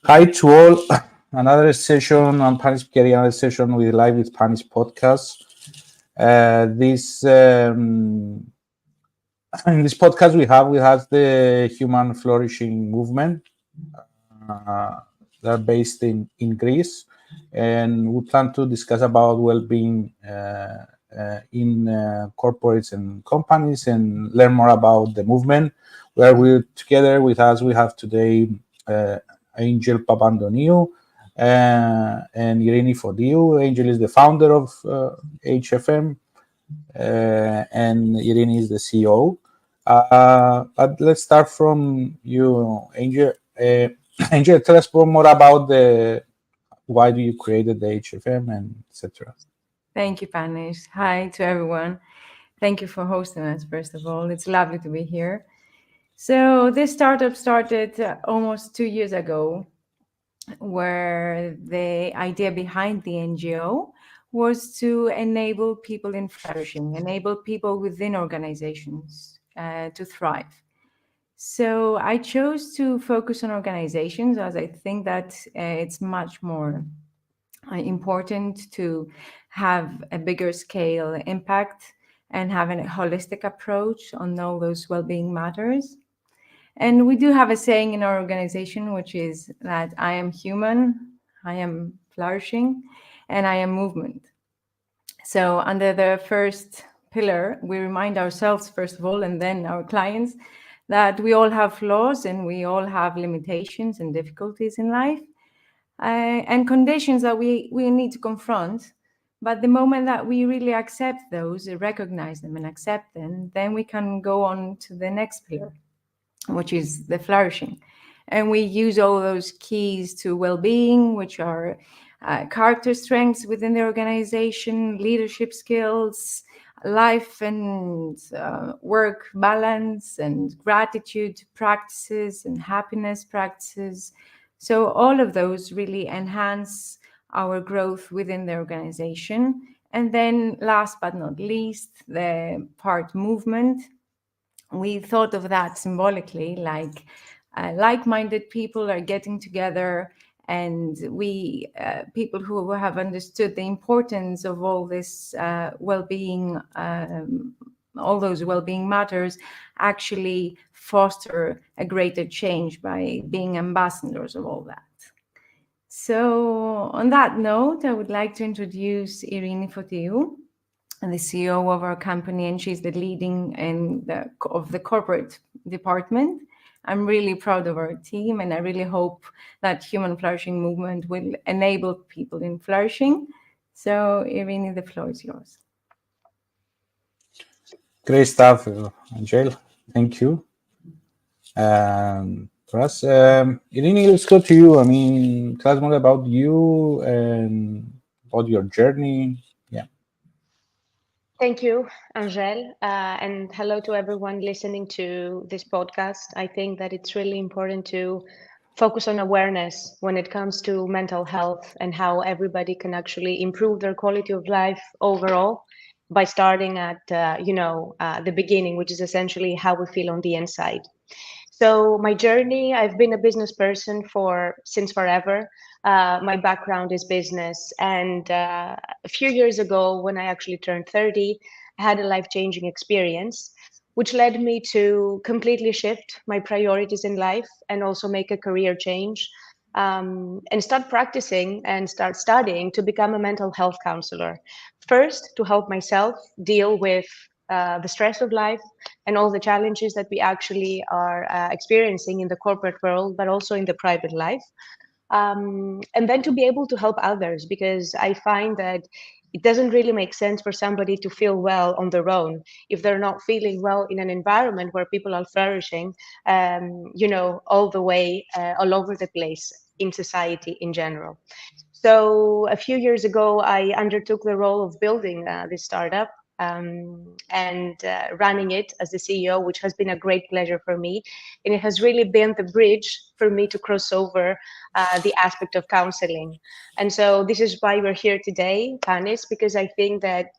Hi to all. Another session on Panis getting another session with Live with Panis podcast. This in this podcast we have the human flourishing movement. Uh, they're based in Greece, and we plan to discuss about well-being in corporates and companies, and learn more about the movement. Where we together with us, we have today Angel Papandoniou and Eirini Fotiou. Angel is the founder of HFM, and Eirini is the CEO. But let's start from you, Angel. Angel, tell us more about the why do you created the HFM and etc. Thank you, Panis. Hi to everyone. Thank you for hosting us, first of all. It's lovely to be here. So this startup started almost 2 years ago, where the idea behind the NGO was to enable people in flourishing, enable people within organizations to thrive. So I chose to focus on organizations as I think that it's much more important to have a bigger scale impact and have a holistic approach on all those well-being matters. And we do have a saying in our organization, which is that I am human, I am flourishing, and I am movement. So under the first pillar, we remind ourselves, first of all, and then our clients, that we all have flaws and we all have limitations and difficulties in life and conditions that we need to confront. But the moment that we really accept those, recognize them and accept them, then we can go on to the next pillar, which is the flourishing. And we use all those keys to well-being, which are character strengths within the organization, leadership skills, life and work balance, and gratitude practices and happiness practices. So all of those really enhance our growth within the organization. And then last but not least, the part movement. We thought of that symbolically, like-minded people are getting together, and we people who have understood the importance of all this well-being, all those well-being matters, actually foster a greater change by being ambassadors of all that. So on that note, I would like to introduce Eirini Fotiou, the CEO of our company, and she's the leading of the corporate department. I'm really proud of our team, and I really hope that Human Flourishing Movement will enable people in flourishing. So, Eirini, the floor is yours. Great stuff, Angel. Thank you. For us, Eirini, let's go to you. I mean, tell us more about you and about your journey. Yeah. Thank you, Angel, and hello to everyone listening to this podcast. I think that it's really important to focus on awareness when it comes to mental health and how everybody can actually improve their quality of life overall by starting at the beginning, which is essentially how we feel on the inside. So my journey, I've been a business person since forever. My background is business, and a few years ago, when I actually turned 30, I had a life-changing experience, which led me to completely shift my priorities in life and also make a career change, and start practicing and start studying to become a mental health counselor. First, to help myself deal with the stress of life and all the challenges that we actually are experiencing in the corporate world, but also in the private life. And then to be able to help others, because I find that it doesn't really make sense for somebody to feel well on their own if they're not feeling well in an environment where people are flourishing, all the way, all over the place in society in general. So a few years ago, I undertook the role of building this startup, and running it as the CEO, which has been a great pleasure for me. And it has really been the bridge for me to cross over the aspect of counseling. And so this is why we're here today, Panis, because I think that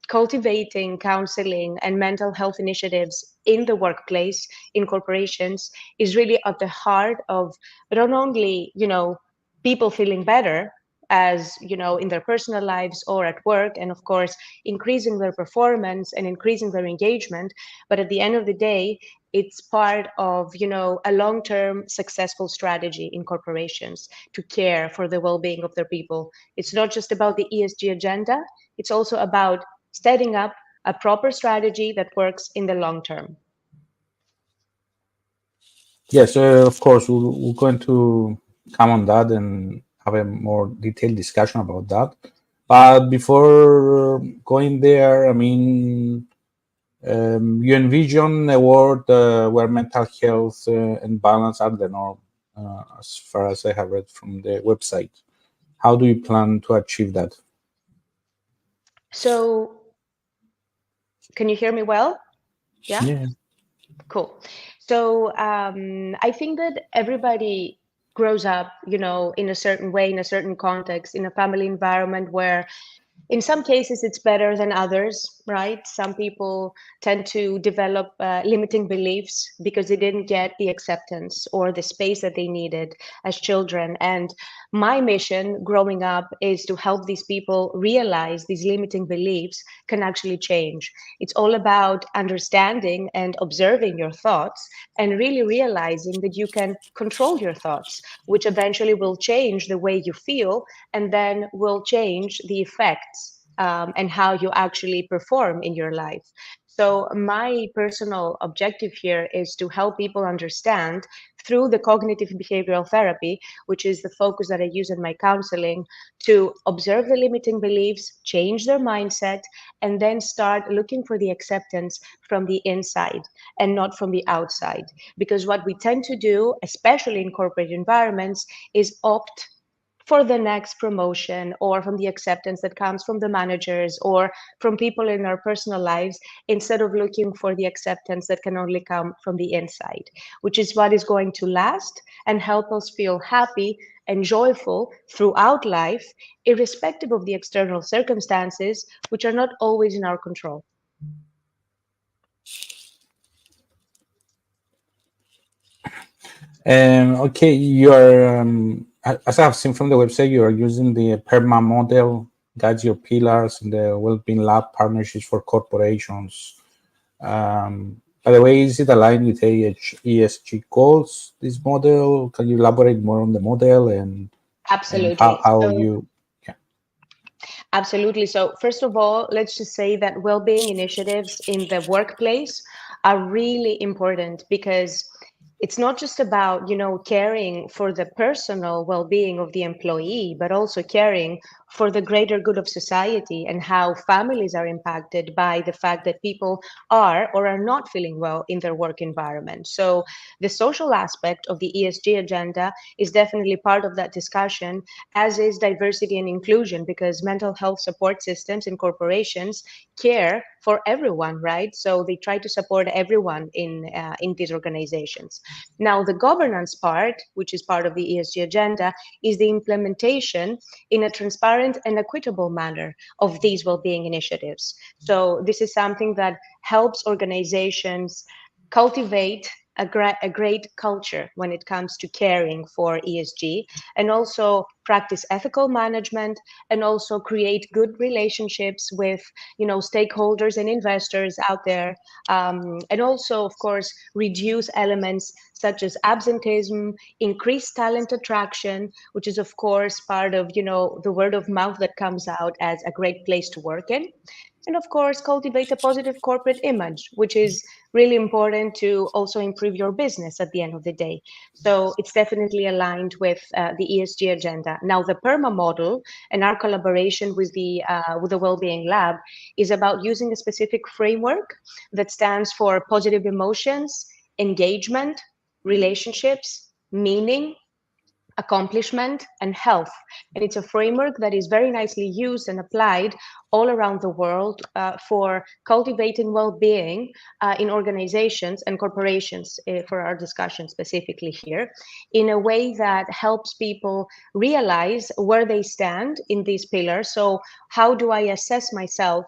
cultivating counseling and mental health initiatives in the workplace, in corporations, is really at the heart of not only, people feeling better, as in their personal lives or at work, and of course increasing their performance and increasing their engagement, but at the end of the day, it's part of a long-term successful strategy in corporations to care for the well-being of their people. It's not just about the ESG agenda, it's also about setting up a proper strategy that works in the long term. Yes, of course, we're going to come on that and have a more detailed discussion about that. But before going there, I mean, you envision a world where mental health and balance are the norm, as far as I have read from the website. How do you plan to achieve that? So, can you hear me well? Yeah. Cool. So I think that everybody grows up, in a certain way, in a certain context, in a family environment where in some cases it's better than others, right? Some people tend to develop limiting beliefs because they didn't get the acceptance or the space that they needed as children. And my mission growing up is to help these people realize these limiting beliefs can actually change. It's all about understanding and observing your thoughts and really realizing that you can control your thoughts, which eventually will change the way you feel and then will change the effects and how you actually perform in your life. So my personal objective here is to help people understand through the cognitive behavioral therapy, which is the focus that I use in my counseling, to observe the limiting beliefs, change their mindset, and then start looking for the acceptance from the inside and not from the outside. Because what we tend to do, especially in corporate environments, is opt for the next promotion or from the acceptance that comes from the managers or from people in our personal lives, instead of looking for the acceptance that can only come from the inside, which is what is going to last and help us feel happy and joyful throughout life, irrespective of the external circumstances, which are not always in our control. Okay, you are, as I have seen from the website, you are using the PERMA model, guides your pillars, and the Wellbeing Lab partnerships for corporations. By the way, is it aligned with ESG goals, this model? Can you elaborate more on the model and Absolutely. how you... Yeah. Absolutely. So first of all, let's just say that well-being initiatives in the workplace are really important because it's not just about, caring for the personal well-being of the employee, but also caring for the greater good of society and how families are impacted by the fact that people are or are not feeling well in their work environment. So the social aspect of the ESG agenda is definitely part of that discussion, as is diversity and inclusion, because mental health support systems in corporations care for everyone, right? So they try to support everyone in these organizations. Now, the governance part, which is part of the ESG agenda, is the implementation in a transparent and equitable manner of these well-being initiatives. So this is something that helps organizations cultivate a great culture when it comes to caring for ESG, and also practice ethical management, and also create good relationships with stakeholders and investors out there, and also of course reduce elements such as absenteeism, increase talent attraction, which is of course part of the word of mouth that comes out as a great place to work in. And of course, cultivate a positive corporate image, which is really important to also improve your business at the end of the day. So it's definitely aligned with the ESG agenda. Now, the PERMA model and our collaboration with the Wellbeing Lab is about using a specific framework that stands for positive emotions, engagement, relationships, meaning, accomplishment, and health. And it's a framework that is very nicely used and applied all around the world for cultivating well-being in organizations and corporations, for our discussion specifically here, in a way that helps people realize where they stand in these pillars. So how do I assess myself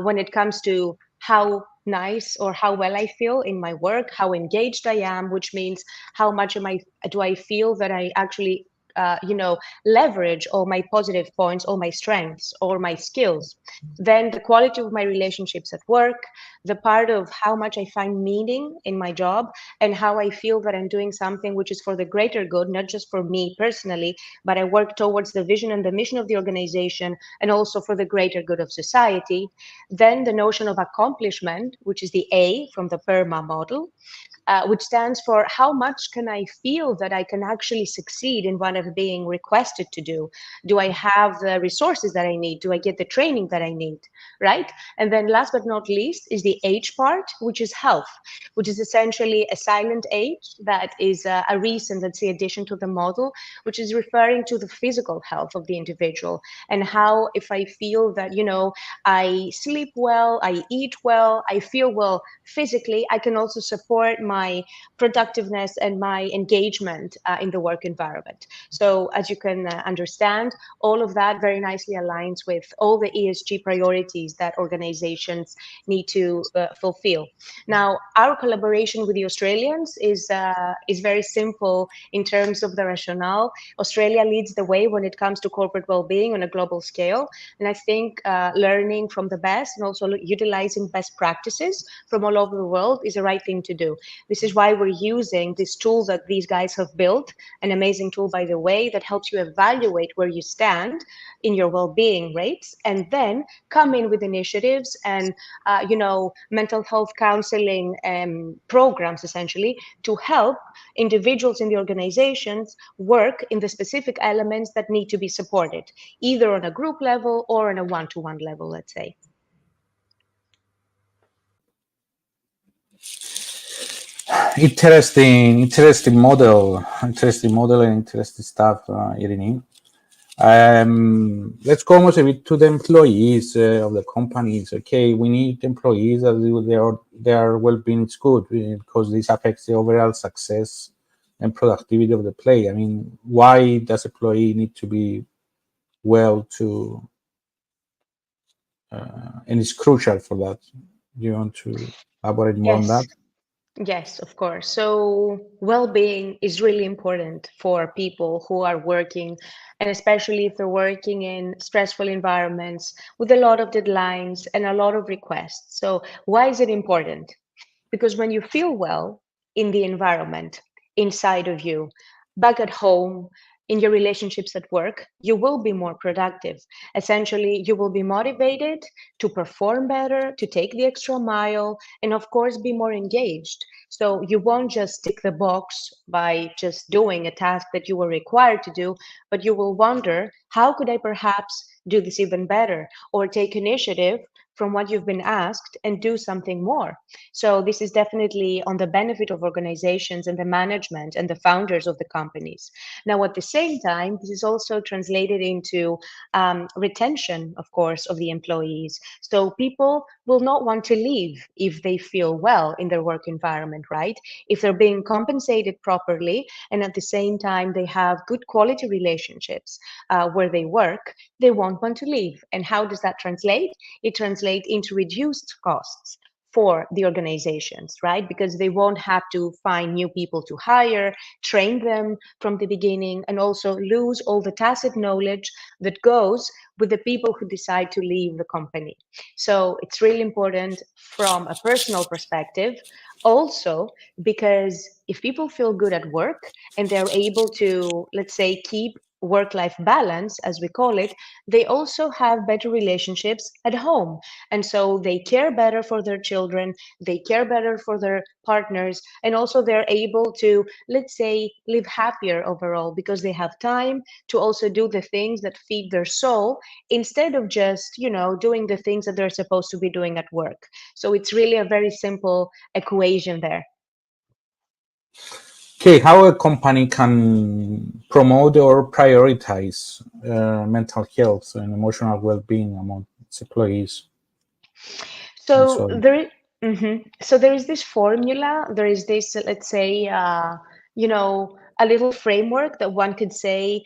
when it comes to how nice or how well I feel in my work, how engaged I am, which means how much do I feel that I actually leverage all my positive points, all my strengths, or my skills. Then the quality of my relationships at work, the part of how much I find meaning in my job, and how I feel that I'm doing something which is for the greater good, not just for me personally, but I work towards the vision and the mission of the organization, and also for the greater good of society. Then the notion of accomplishment, which is the A from the PERMA model, which stands for how much can I feel that I can actually succeed in what I'm being requested to do? Do I have the resources that I need? Do I get the training that I need? Right? And then last but not least is the H part, which is health, which is essentially a silent H that is a recent, let's say, addition to the model, which is referring to the physical health of the individual, and how if I feel that, I sleep well, I eat well, I feel well physically, I can also support my productiveness and my engagement in the work environment. So as you can understand, all of that very nicely aligns with all the ESG priorities that organizations need to fulfill. Now, our collaboration with the Australians is very simple in terms of the rationale. Australia leads the way when it comes to corporate well-being on a global scale, and I think learning from the best and also utilizing best practices from all over the world is the right thing to do. This is why we're using this tool that these guys have built, an amazing tool, by the way, that helps you evaluate where you stand in your well-being rates, and then come in with initiatives and mental health counseling programs, essentially, to help individuals in the organizations work in the specific elements that need to be supported, either on a group level or on a one-to-one level, let's say. Interesting model and interesting stuff, Eirini. Let's go almost a bit to the employees of the companies. Okay, we need employees that their well-being is good because this affects the overall success and productivity of the play. I mean, why does employee need to be well to, and it's crucial for that. Do you want to elaborate more on that? Yes, of course. So well-being is really important for people who are working, and especially if they're working in stressful environments with a lot of deadlines and a lot of requests. So why is it important? Because when you feel well in the environment, inside of you, back at home, in your relationships at work, you will be more productive. Essentially, you will be motivated to perform better, to take the extra mile, and of course, be more engaged. So you won't just tick the box by just doing a task that you were required to do, but you will wonder, how could I perhaps do this even better, or take initiative from what you've been asked and do something more. So this is definitely on the benefit of organizations and the management and the founders of the companies. Now, at the same time, this is also translated into retention, of course, of the employees. So people will not want to leave if they feel well in their work environment, right? If they're being compensated properly and at the same time they have good quality relationships where they work, they won't want to leave. And how does that translate? It translates into reduced costs for the organizations, right? Because they won't have to find new people to hire, train them from the beginning, and also lose all the tacit knowledge that goes with the people who decide to leave the company. So it's really important from a personal perspective, also because if people feel good at work and they're able to, let's say, keep work-life balance, as we call it, they also have better relationships at home. And so they care better for their children, they care better for their partners, and also they're able to, let's say, live happier overall because they have time to also do the things that feed their soul instead of just, doing the things that they're supposed to be doing at work. So it's really a very simple equation there. Okay, how a company can promote or prioritize mental health and emotional well-being among its employees. So so there is this formula, there is this, let's say, a little framework that one could say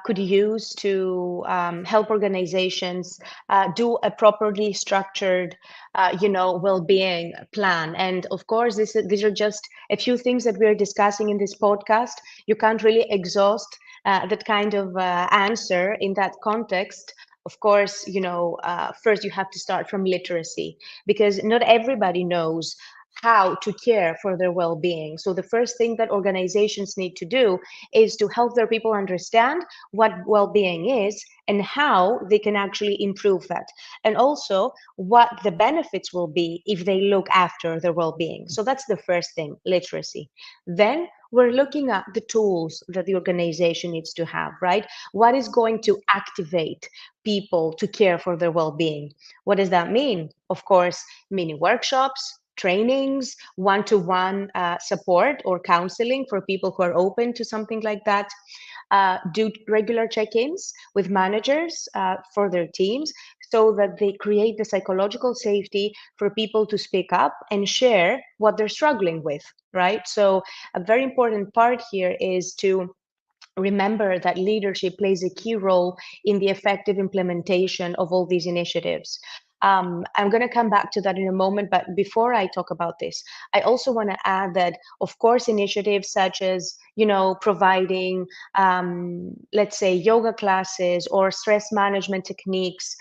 could use to help organizations do a properly structured, well-being plan. And of course, these are just a few things that we're discussing in this podcast. You can't really exhaust that kind of answer in that context. Of course, first you have to start from literacy, because not everybody knows how to care for their well-being. So the first thing that organizations need to do is to help their people understand what well-being is and how they can actually improve that, and also what the benefits will be if they look after their well-being. So that's the first thing, literacy. Then we're looking at the tools that the organization needs to have, right? What is going to activate people to care for their well-being? What does that mean? Of course, mini workshops, trainings, one-to-one support or counseling for people who are open to something like that. Do regular check-ins with managers for their teams, so that they create the psychological safety for people to speak up and share what they're struggling with, right? So a very important part here is to remember that leadership plays a key role in the effective implementation of all these initiatives. I'm going to come back to that in a moment, but before I talk about this, I also want to add that, of course, initiatives such as, providing, let's say, yoga classes or stress management techniques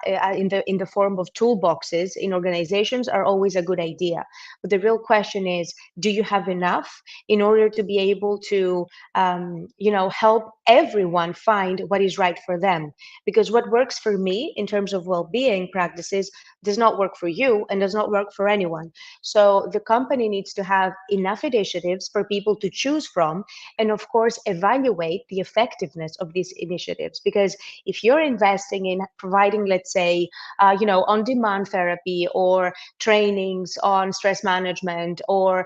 in the form of toolboxes in organizations are always a good idea. But the real question is, do you have enough in order to be able to help everyone find what is right for them? Because what works for me in terms of well-being practices does not work for you and does not work for anyone. So the company needs to have enough initiatives for people to choose from, and of course evaluate the effectiveness of these initiatives. Because if you're investing in providing, let's say, on-demand therapy or trainings on stress management, or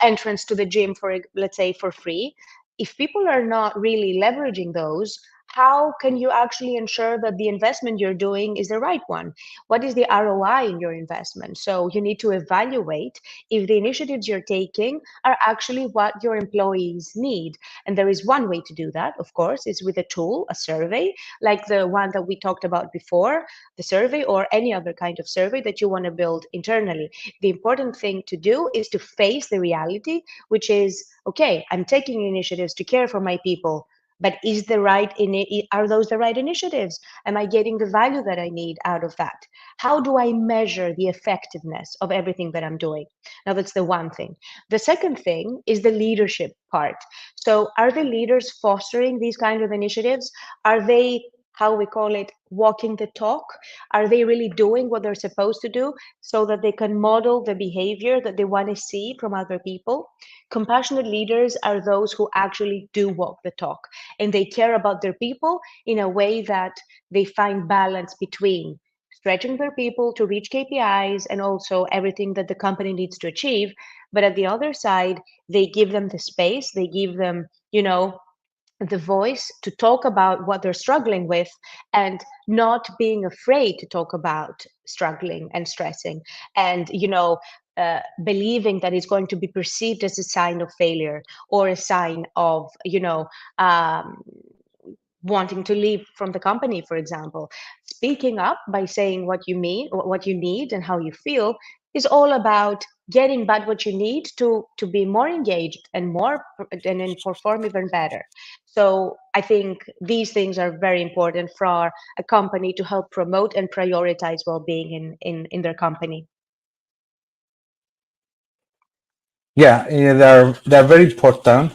entrance to the gym, for, let's say, for free, if people are not really leveraging those, how can you actually ensure that the investment you're doing is the right one? What is the ROI in your investment? So you need to evaluate if the initiatives you're taking are actually what your employees need. And there is one way to do that, of course, is with a tool, a survey, like the one that we talked about before, the survey, or any other kind of survey that you want to build internally. The important thing to do is to face the reality, which is, okay, I'm taking initiatives to care for my people, but are those the right initiatives? Am I getting the value that I need out of that? How do I measure the effectiveness of everything that I'm doing? Now, that's the one thing. The second thing is the leadership part. So are the leaders fostering these kind of initiatives? Are they, how we call it, walking the talk? Are they really doing what they're supposed to do so that they can model the behavior that they want to see from other people? Compassionate leaders are those who actually do walk the talk, and they care about their people in a way that they find balance between stretching their people to reach KPIs and also everything that the company needs to achieve. But at the other side, they give them the space, they give them, the voice to talk about what they're struggling with, and not being afraid to talk about struggling and stressing, and believing that it's going to be perceived as a sign of failure or a sign of wanting to leave from the company, for example. Speaking up by saying what you mean, what you need, and how you feel is all about getting back what you need to be more engaged and and perform even better. So I think these things are very important for a company to help promote and prioritize well-being in their company. Yeah, they're very important.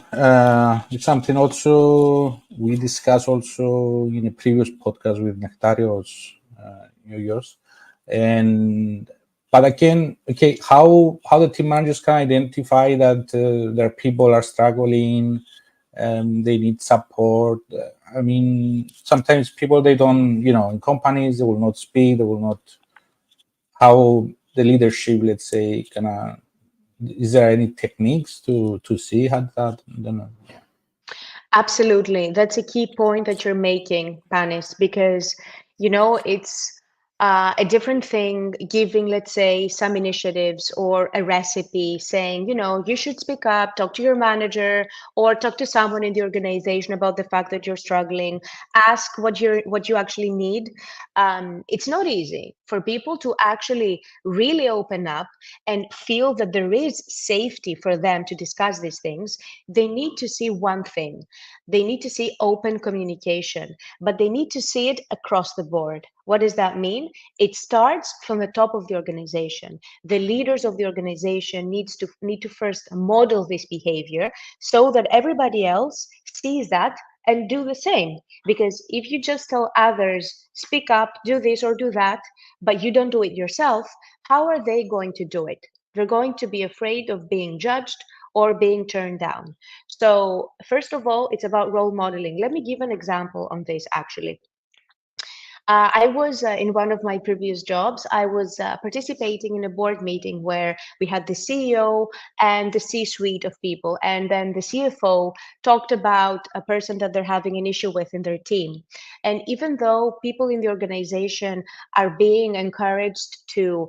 It's something also we discussed also in a previous podcast with Nectarios New Year's, and but again, okay, how the team managers can identify that their people are struggling, they need support. I mean, sometimes people, they don't, in companies, they will not speak, they will not. How the leadership, let's say, can is there any techniques to see how that? I don't know. Absolutely. That's a key point that you're making, Panis, because, it's a different thing giving, let's say, some initiatives or a recipe saying, you should speak up, talk to your manager, or talk to someone in the organization about the fact that you're struggling, ask what you actually need. It's not easy for people to actually really open up and feel that there is safety for them to discuss these things. They need to see one thing. They need to see open communication, but they need to see it across the board. What does that mean? It starts from the top of the organization. The leaders of the organization need to first model this behavior so that everybody else sees that and do the same. Because if you just tell others, speak up, do this or do that, but you don't do it yourself, how are they going to do it? They're going to be afraid of being judged or being turned down. So first of all, it's about role modeling. Let me give an example on this actually. I was in one of my previous jobs, I was participating in a board meeting where we had the CEO and the C-suite of people, and then the CFO talked about a person that they're having an issue with in their team. And even though people in the organization are being encouraged to,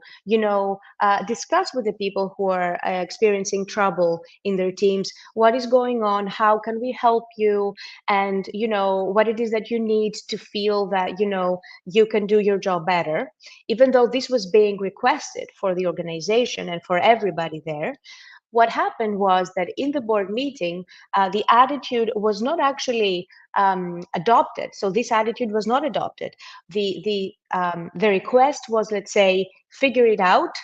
discuss with the people who are experiencing trouble in their teams, what is going on, how can we help you, and, what it is that you need to feel that, you can do your job better. Even though this was being requested for the organization and for everybody there, what happened was that in the board meeting, the attitude was not actually adopted. So this attitude was not adopted. The request was, let's say, figure it out,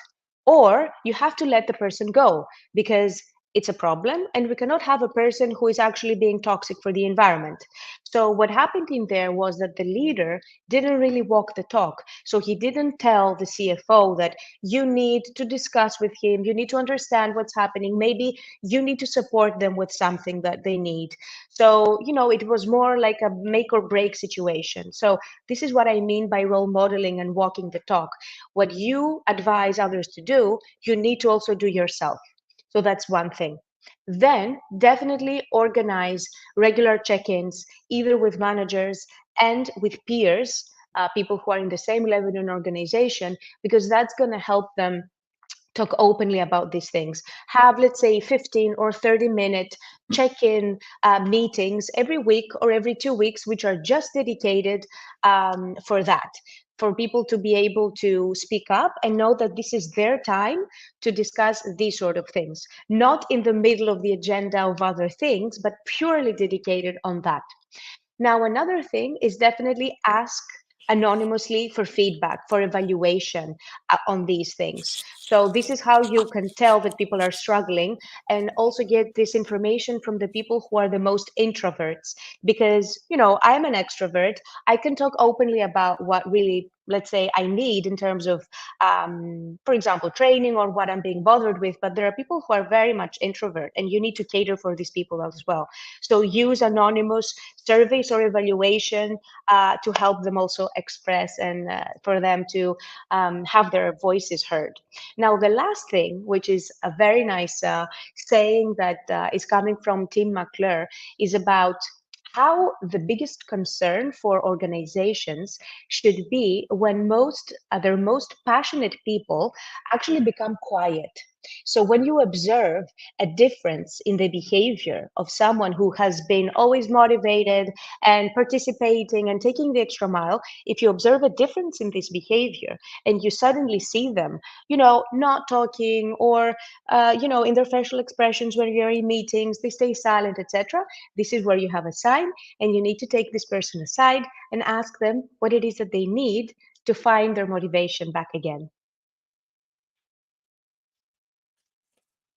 or you have to let the person go because it's a problem and we cannot have a person who is actually being toxic for the environment. So what happened in there was that the leader didn't really walk the talk. So he didn't tell the CFO that you need to discuss with him, you need to understand what's happening, maybe you need to support them with something that they need. So, it was more like a make or break situation. So this is what I mean by role modeling and walking the talk. What you advise others to do, you need to also do yourself. So that's one thing. Then definitely organize regular check-ins, either with managers and with peers, people who are in the same level in an organization, because that's going to help them talk openly about these things. Have, let's say, 15 or 30-minute check-in meetings every week or every 2 weeks, which are just dedicated for that, for people to be able to speak up and know that this is their time to discuss these sort of things, not in the middle of the agenda of other things, but purely dedicated on that. Now, another thing is definitely ask anonymously for feedback, for evaluation on these things. So this is how you can tell that people are struggling, and also get this information from the people who are the most introverts. Because, I'm an extrovert, I can talk openly about what really, let's say, I need in terms of, for example, training or what I'm being bothered with, but there are people who are very much introvert, and you need to cater for these people as well. So use anonymous surveys or evaluation to help them also express and for them to have their voices heard. Now, the last thing, which is a very nice saying that is coming from Tim McClure, is about how the biggest concern for organizations should be when their most passionate people actually become quiet. So when you observe a difference in the behavior of someone who has been always motivated and participating and taking the extra mile, if you observe a difference in this behavior and you suddenly see them, not talking, or, in their facial expressions when you're in meetings, they stay silent, etc., this is where you have a sign, and you need to take this person aside and ask them what it is that they need to find their motivation back again.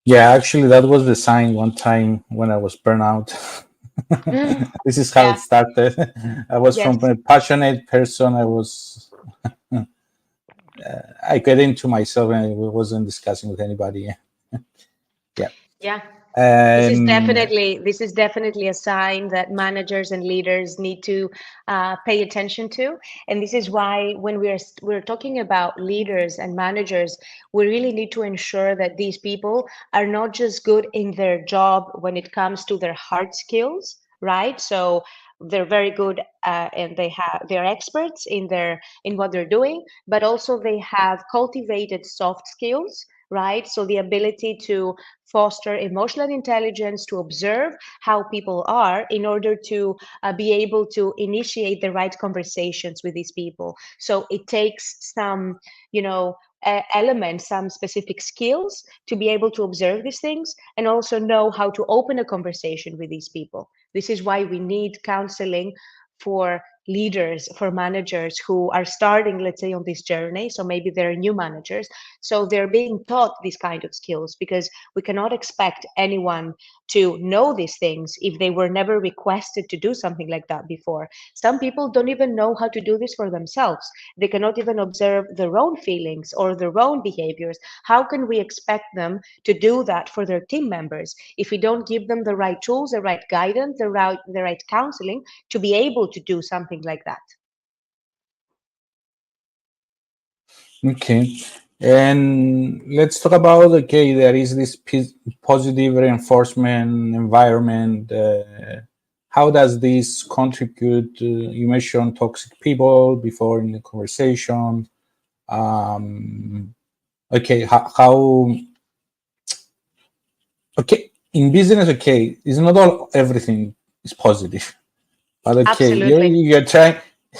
Yeah, actually, that was the sign one time when I was burnout. This is how Yeah. it started. I was Yes. from a passionate person. I get into myself and I wasn't discussing with anybody. Yeah. Yeah. This is And definitely a sign that managers and leaders need to pay attention to. And this is why when we're talking about leaders and managers, we really need to ensure that these people are not just good in their job when it comes to their hard skills, right? So they're very good and they're experts in what they're doing, but also they have cultivated soft skills, right? So the ability to foster emotional intelligence, to observe how people are in order to be able to initiate the right conversations with these people. So it takes some, elements, some specific skills to be able to observe these things and also know how to open a conversation with these people. This is why we need counseling for leaders, for managers who are starting, let's say, on this journey. So maybe they're new managers. So they're being taught these kind of skills, because we cannot expect anyone to know these things if they were never requested to do something like that before. Some people don't even know how to do this for themselves. They cannot even observe their own feelings or their own behaviors. How can we expect them to do that for their team members if we don't give them the right tools, the right guidance, the right counseling to be able to do something like that? okay. And let's talk about, okay, there is this positive reinforcement environment. How does this contribute? You mentioned toxic people before in the conversation. Okay, how okay, in business, okay, it's not all everything is positive, but okay, Absolutely. you're trying.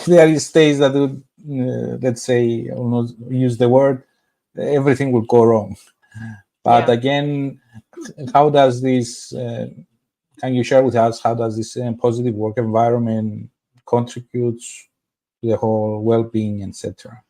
There is states that would, let's say, I will not use the word, everything will go wrong. But Yeah. again, how does this? Can you share with us how does this positive work environment contributes to the whole well-being, etc.?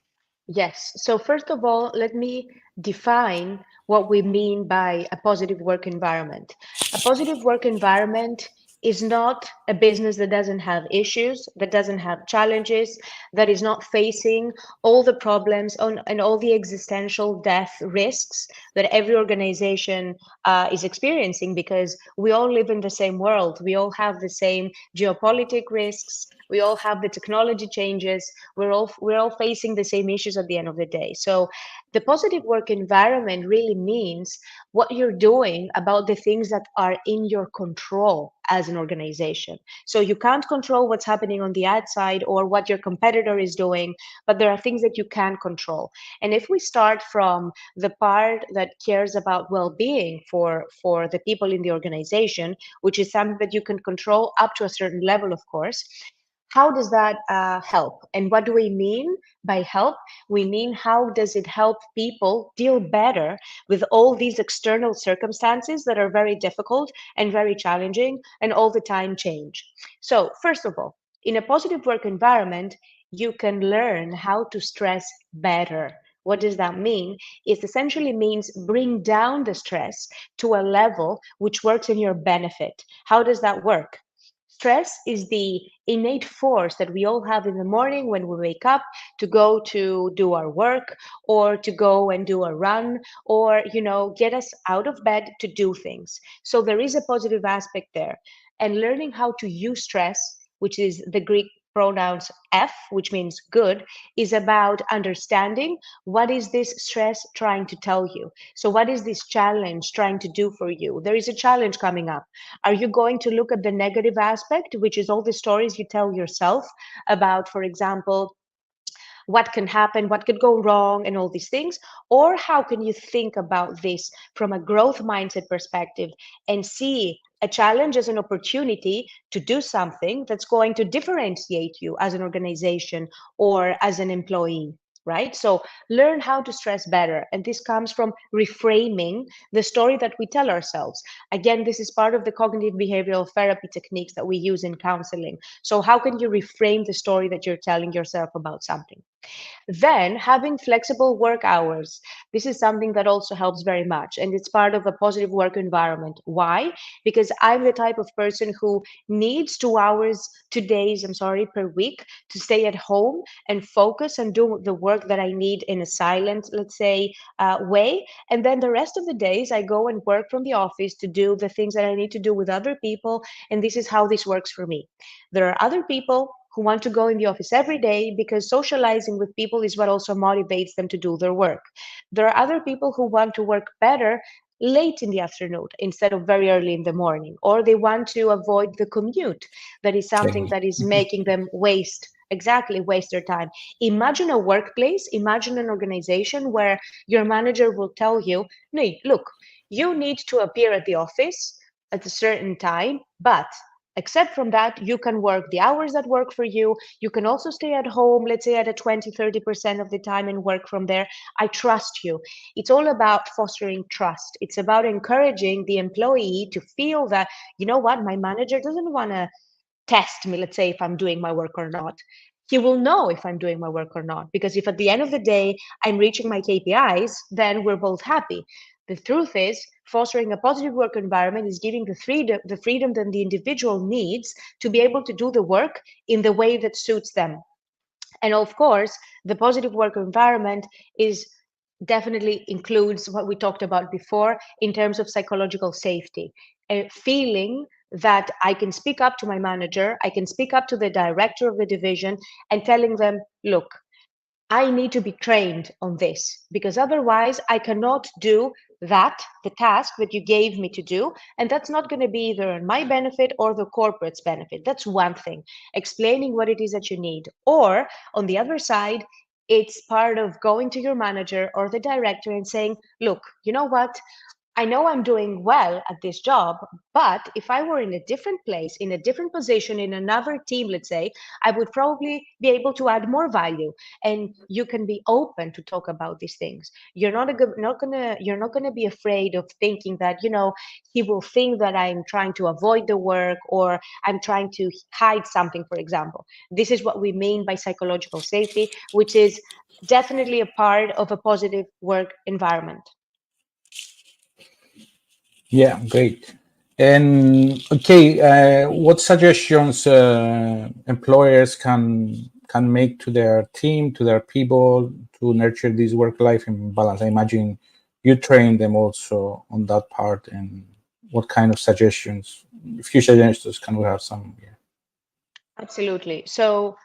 Yes. So first of all, let me define what we mean by a positive work environment. A positive work environment is not a business that doesn't have issues, that doesn't have challenges, that is not facing all the problems and all the existential death risks that every organization is experiencing, because we all live in the same world. We all have the same geopolitical risks. We all have the technology changes. We're all facing the same issues at the end of the day. So the positive work environment really means what you're doing about the things that are in your control as an organization. So you can't control what's happening on the outside or what your competitor is doing, but there are things that you can control. And if we start from the part that cares about well-being for the people in the organization, which is something that you can control up to a certain level, of course, how does that help? And what do we mean by help? We mean, how does it help people deal better with all these external circumstances that are very difficult and very challenging and all the time change? So first of all, in a positive work environment, you can learn how to stress better. What does that mean? It essentially means bring down the stress to a level which works in your benefit. How does that work? Stress is the innate force that we all have in the morning when we wake up to go to do our work, or to go and do a run, or get us out of bed to do things. So there is a positive aspect there. And learning how to use stress, which is the Greek pronouns F, which means good, is about understanding what is this stress trying to tell you. So what is this challenge trying to do for you? There is a challenge coming up. Are you going to look at the negative aspect, which is all the stories you tell yourself about, for example, what can happen, what could go wrong, and all these things? Or how can you think about this from a growth mindset perspective and see a challenge as an opportunity to do something that's going to differentiate you as an organization or as an employee? Right? So learn how to stress better. And this comes from reframing the story that we tell ourselves. Again, this is part of the cognitive behavioral therapy techniques that we use in counseling. So how can you reframe the story that you're telling yourself about something? Then having flexible work hours. This is something that also helps very much. And it's part of a positive work environment. Why? Because I'm the type of person who needs 2 hours, 2 days, I'm sorry, per week to stay at home and focus and do the work that I need in a silent, let's say, way. And then the rest of the days, I go and work from the office to do the things that I need to do with other people. And this is how this works for me. There are other people who want to go in the office every day because socializing with people is what also motivates them to do their work. There are other people who want to work better late in the afternoon instead of very early in the morning, or they want to avoid the commute. That is something Okay. that is making them waste their time. Imagine a workplace, imagine an organization where your manager will tell you, no, look, you need to appear at the office at a certain time, but except from that, you can work the hours that work for you. You can also stay at home, let's say at a 20, 30% of the time and work from there. I trust you. It's all about fostering trust. It's about encouraging the employee to feel that, you know what, my manager doesn't want to test me, let's say, if I'm doing my work or not. He will know if I'm doing my work or not, because if at the end of the day I'm reaching my KPIs, then we're both happy. The truth is, fostering a positive work environment is giving the freedom that the individual needs to be able to do the work in the way that suits them. And of course, the positive work environment is definitely includes what we talked about before in terms of psychological safety, a feeling that I can speak up to my manager, I can speak up to the director of the division and telling them, look, I need to be trained on this because otherwise I cannot do the task that you gave me to do. And that's not going to be either on my benefit or the corporate's benefit. That's one thing, explaining what it is that you need. Or on the other side, it's part of going to your manager or the director and saying, look, you know what? I know I'm doing well at this job, but if I were in a different place, in a different position, in another team, let's say, I would probably be able to add more value. And you can be open to talk about these things. You're not gonna be afraid of thinking that, he will think that I'm trying to avoid the work or I'm trying to hide something, for example. This is what we mean by psychological safety, which is definitely a part of a positive work environment. Yeah, great. And okay, what suggestions employers can make to their team, to their people, to nurture this work-life balance? I imagine you train them also on that part. And what kind of suggestions? A few suggestions, can we have some? Yeah. Absolutely. So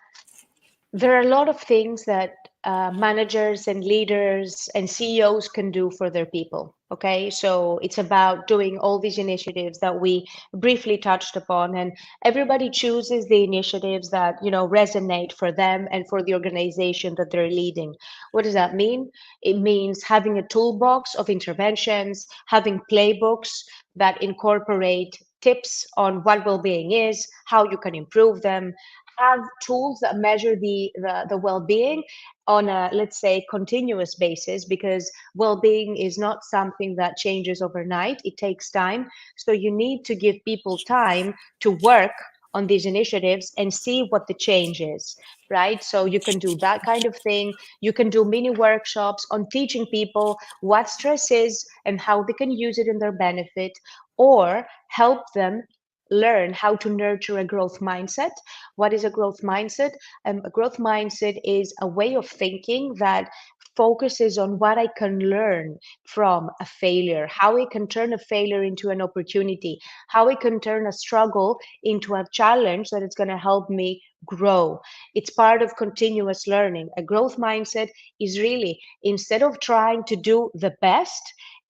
there are a lot of things that managers and leaders and CEOs can do for their people. Okay, so it's about doing all these initiatives that we briefly touched upon, and everybody chooses the initiatives that resonate for them and for the organization that they're leading. What does that mean? It means having a toolbox of interventions, having playbooks that incorporate tips on what well-being is, how you can improve them, have tools that measure the well-being on a, let's say, continuous basis, because well-being is not something that changes overnight. It takes time. So you need to give people time to work on these initiatives and see what the change is, right? So you can do that kind of thing. You can do mini workshops on teaching people what stress is and how they can use it in their benefit, or help them learn how to nurture a growth mindset. What is a growth mindset? A growth mindset is a way of thinking that focuses on what I can learn from a failure, how I can turn a failure into an opportunity, how I can turn a struggle into a challenge that is going to help me grow. It's part of continuous learning. A growth mindset is really, instead of trying to do the best,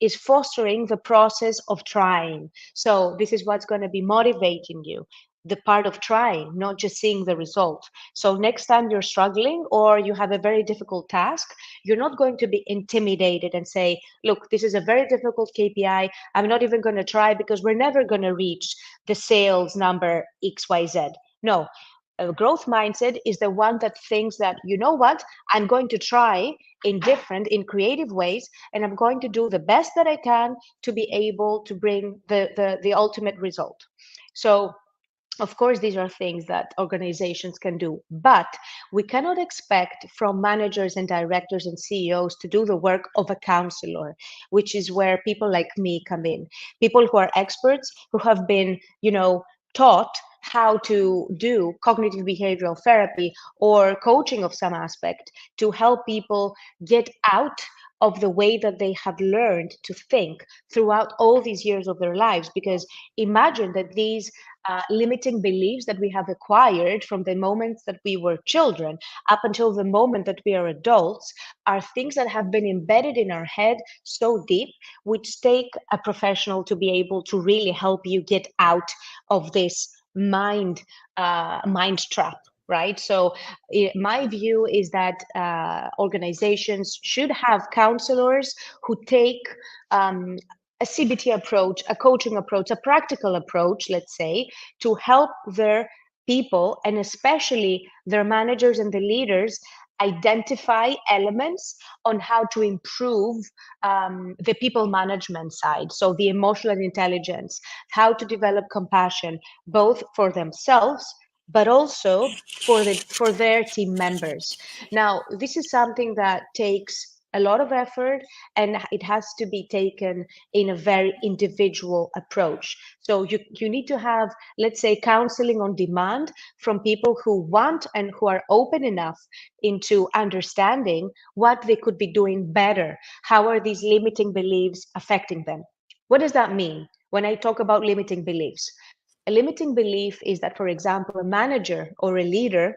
is fostering the process of trying. So this is what's going to be motivating you, the part of trying, not just seeing the result. So next time you're struggling or you have a very difficult task, you're not going to be intimidated and say, look, this is a very difficult KPI. I'm not even going to try because we're never going to reach the sales number XYZ. No, a growth mindset is the one that thinks that, you know what, I'm going to try in creative ways, and I'm going to do the best that I can to be able to bring the ultimate result. So Of course, these are things that organizations can do, but we cannot expect from managers and directors and CEOs to do the work of a counselor, which is where people like me come in. People who are experts, who have been, taught how to do cognitive behavioral therapy or coaching of some aspect to help people get out of the way that they have learned to think throughout all these years of their lives. Because imagine that these limiting beliefs that we have acquired from the moments that we were children up until the moment that we are adults are things that have been embedded in our head so deep, which take a professional to be able to really help you get out of this mind trap. Right. So my view is that organizations should have counselors who take a CBT approach, a coaching approach, a practical approach, let's say, to help their people and especially their managers and the leaders identify elements on how to improve the people management side. So the emotional intelligence, how to develop compassion, both for themselves, but also for their team members. Now, this is something that takes a lot of effort, and it has to be taken in a very individual approach. So you need to have, let's say, counseling on demand from people who want and who are open enough into understanding what they could be doing better. How are these limiting beliefs affecting them? What does that mean when I talk about limiting beliefs? A limiting belief is that, for example, a manager or a leader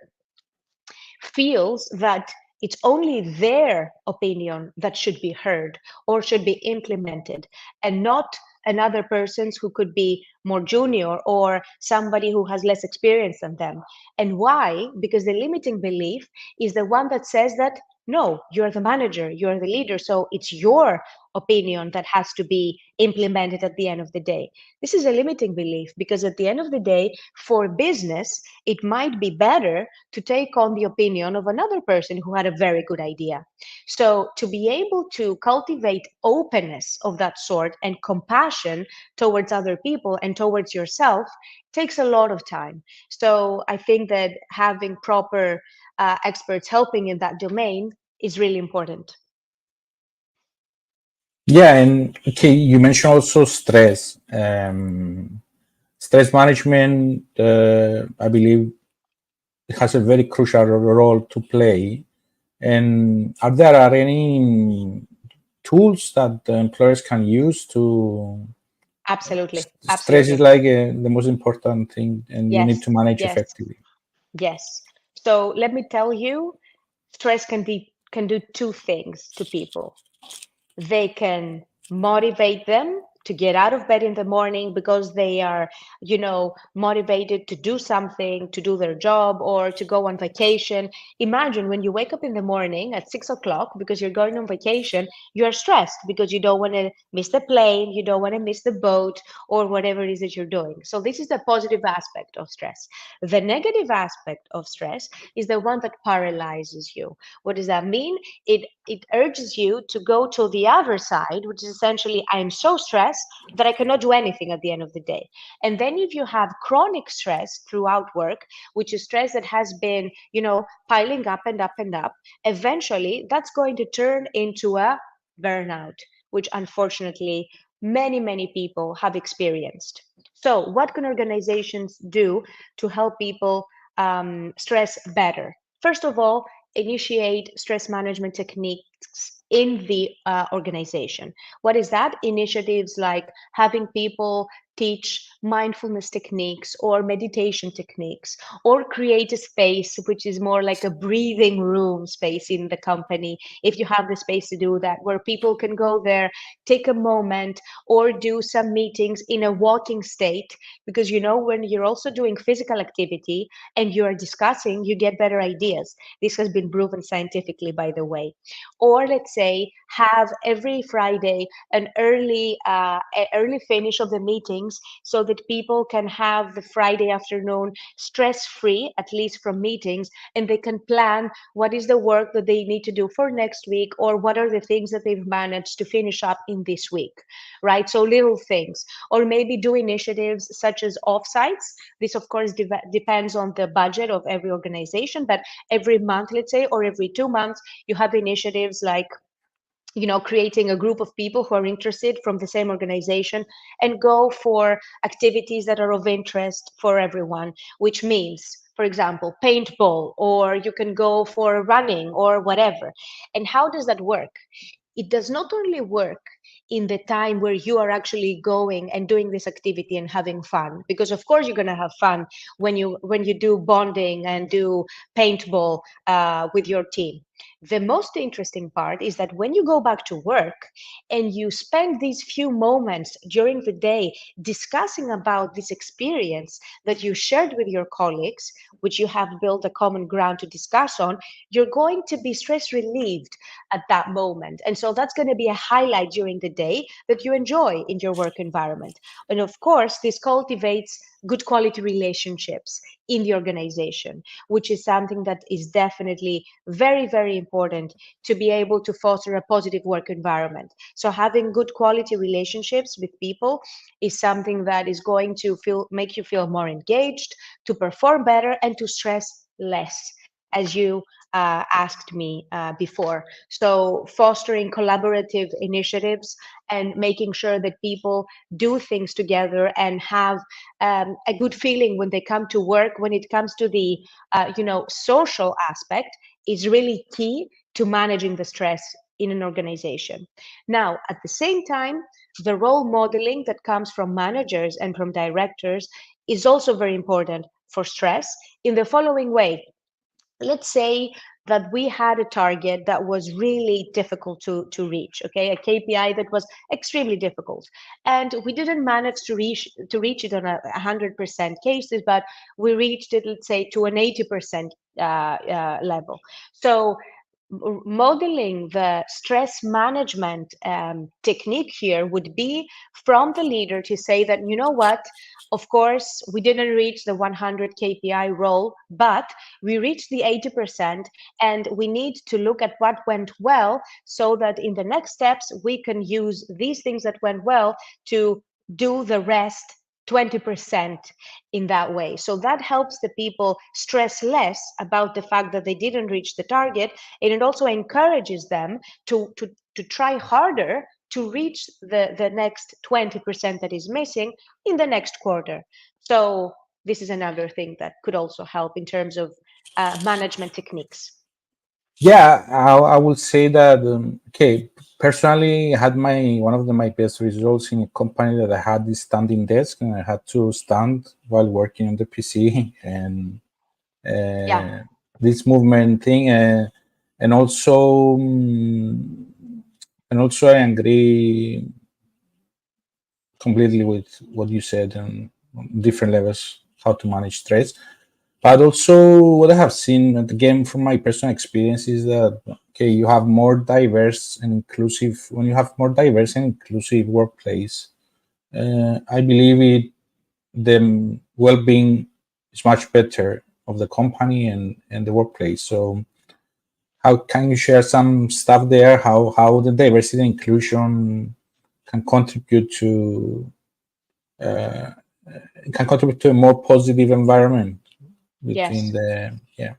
feels that it's only their opinion that should be heard or should be implemented, and not another person's who could be more junior or somebody who has less experience than them. And why? Because the limiting belief is the one that says that, no, you're the manager, you're the leader, so it's your opinion that has to be implemented at the end of the day. This is a limiting belief because at the end of the day, for business, it might be better to take on the opinion of another person who had a very good idea. So to be able to cultivate openness of that sort and compassion towards other people and towards yourself takes a lot of time. So I think that having proper experts helping in that domain is really important. Yeah, and okay, you mentioned also stress. Stress management, I believe, has a very crucial role to play. And are there any tools that the employers can use to? Absolutely. Stress is like the most important thing, and you need Yes. to manage Yes. effectively. Yes. So let me tell you, stress can do two things to people. They can motivate them to get out of bed in the morning because they are, motivated to do something, to do their job or to go on vacation. Imagine when you wake up in the morning at 6 o'clock because you're going on vacation, you're stressed because you don't want to miss the plane, you don't want to miss the boat or whatever it is that you're doing. So this is the positive aspect of stress. The negative aspect of stress is the one that paralyzes you. What does that mean? It urges you to go to the other side, which is essentially, I'm so stressed that I cannot do anything at the end of the day. And then if you have chronic stress throughout work, which is stress that has been, piling up and up and up, eventually that's going to turn into a burnout, which unfortunately many, many people have experienced. So what can organizations do to help people stress better? First of all, initiate stress management techniques in the organization. What is that? Initiatives like having people teach mindfulness techniques or meditation techniques, or create a space which is more like a breathing room space in the company, if you have the space to do that, where people can go there, take a moment, or do some meetings in a walking state. Because when you're also doing physical activity and you're discussing, you get better ideas. This has been proven scientifically, by the way. Or let's say have every Friday an early finish of the meeting meetings so that people can have the Friday afternoon stress-free, at least from meetings, and they can plan what is the work that they need to do for next week, or what are the things that they've managed to finish up in this week, right? So little things, or maybe do initiatives such as offsites. This, of course, depends on the budget of every organization, but every month, let's say, or every 2 months, you have initiatives like, creating a group of people who are interested from the same organization and go for activities that are of interest for everyone, which means, for example, paintball, or you can go for running or whatever. And how does that work? It does not only work in the time where you are actually going and doing this activity and having fun, because of course you're going to have fun when you do bonding and do paintball with your team. The most interesting part is that when you go back to work and you spend these few moments during the day discussing about this experience that you shared with your colleagues, which you have built a common ground to discuss on, you're going to be stress relieved at that moment. And so that's going to be a highlight during the day that you enjoy in your work environment. And of course, this cultivates good quality relationships in the organization, which is something that is definitely very, very important to be able to foster a positive work environment. So having good quality relationships with people is something that is going to make you feel more engaged, to perform better, and to stress less, as you asked me before. So fostering collaborative initiatives and making sure that people do things together and have a good feeling when they come to work, when it comes to the social aspect, is really key to managing the stress in an organization. Now, at the same time, the role modeling that comes from managers and from directors is also very important for stress in the following way. Let's say that we had a target that was really difficult to reach, okay, a KPI that was extremely difficult, and we didn't manage to reach it on 100% cases, but we reached it, let's say, to an 80% level. So modeling the stress management technique here would be from the leader to say that, you know what, of course, we didn't reach the 100 KPI role, but we reached the 80%, and we need to look at what went well so that in the next steps, we can use these things that went well to do the rest 20% in that way. So that helps the people stress less about the fact that they didn't reach the target, and it also encourages them to try harder to reach the next 20% that is missing in the next quarter. So this is another thing that could also help in terms of management techniques. Yeah, I would say that okay. Personally, I had my my best results in a company that I had this standing desk, and I had to stand while working on the PC, and Yeah. this movement thing, and also I agree completely with what you said on different levels how to manage stress. But also, what I have seen, and again from my personal experience, is that okay, you have more diverse and inclusive. When you have more diverse and inclusive workplace, I believe the well-being is much better of the company and the workplace. So, how can you share some stuff there? How the diversity and inclusion can contribute to a more positive environment between Yes. the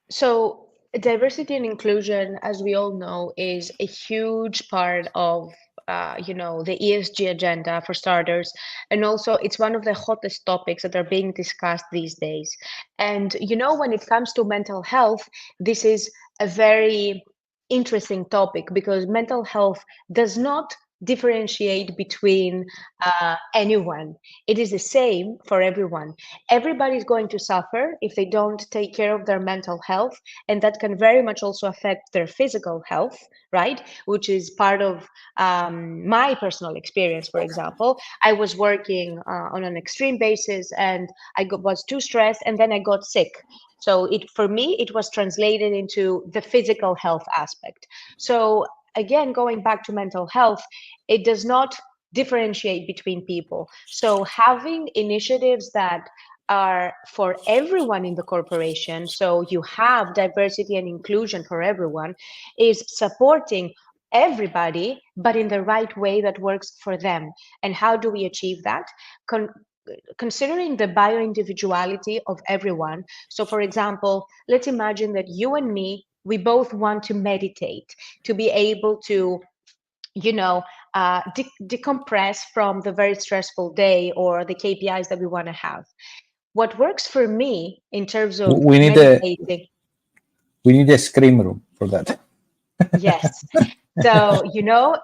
So diversity and inclusion, as we all know, is a huge part of the ESG agenda for starters, and also it's one of the hottest topics that are being discussed these days. And when it comes to mental health, this is a very interesting topic because mental health does not differentiate between anyone. It is the same for everyone. Everybody is going to suffer if they don't take care of their mental health, and that can very much also affect their physical health, right? Which is part of my personal experience. For example, I was working on an extreme basis, and was too stressed, and then I got sick. So for me, it was translated into the physical health aspect. So again, going back to mental health, it does not differentiate between people. So having initiatives that are for everyone in the corporation, so you have diversity and inclusion for everyone, is supporting everybody, but in the right way that works for them. And how do we achieve that? Considering the bio-individuality of everyone. So for example, let's imagine that you and me, we both want to meditate, to be able to decompress from the very stressful day or the KPIs that we want to have. What works for me in terms of We need meditating. we need a scream room for that. Yes. So,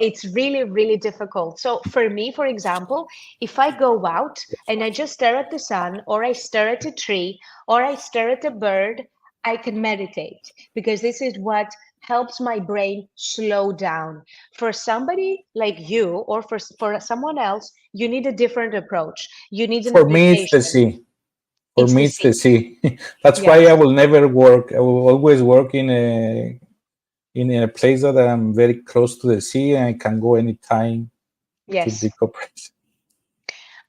it's really, really difficult. So for me, for example, if I go out and I just stare at the sun, or I stare at a tree, or I stare at a bird, I can meditate, because this is what helps my brain slow down. For somebody like you, or for someone else, you need a different approach. You need an For me, it's the application. sea. For It's me, the it's the sea. sea. That's why I Yes. will never work. I will always work in a place that I'm very close to the sea, and I can go anytime to Yes. decompress.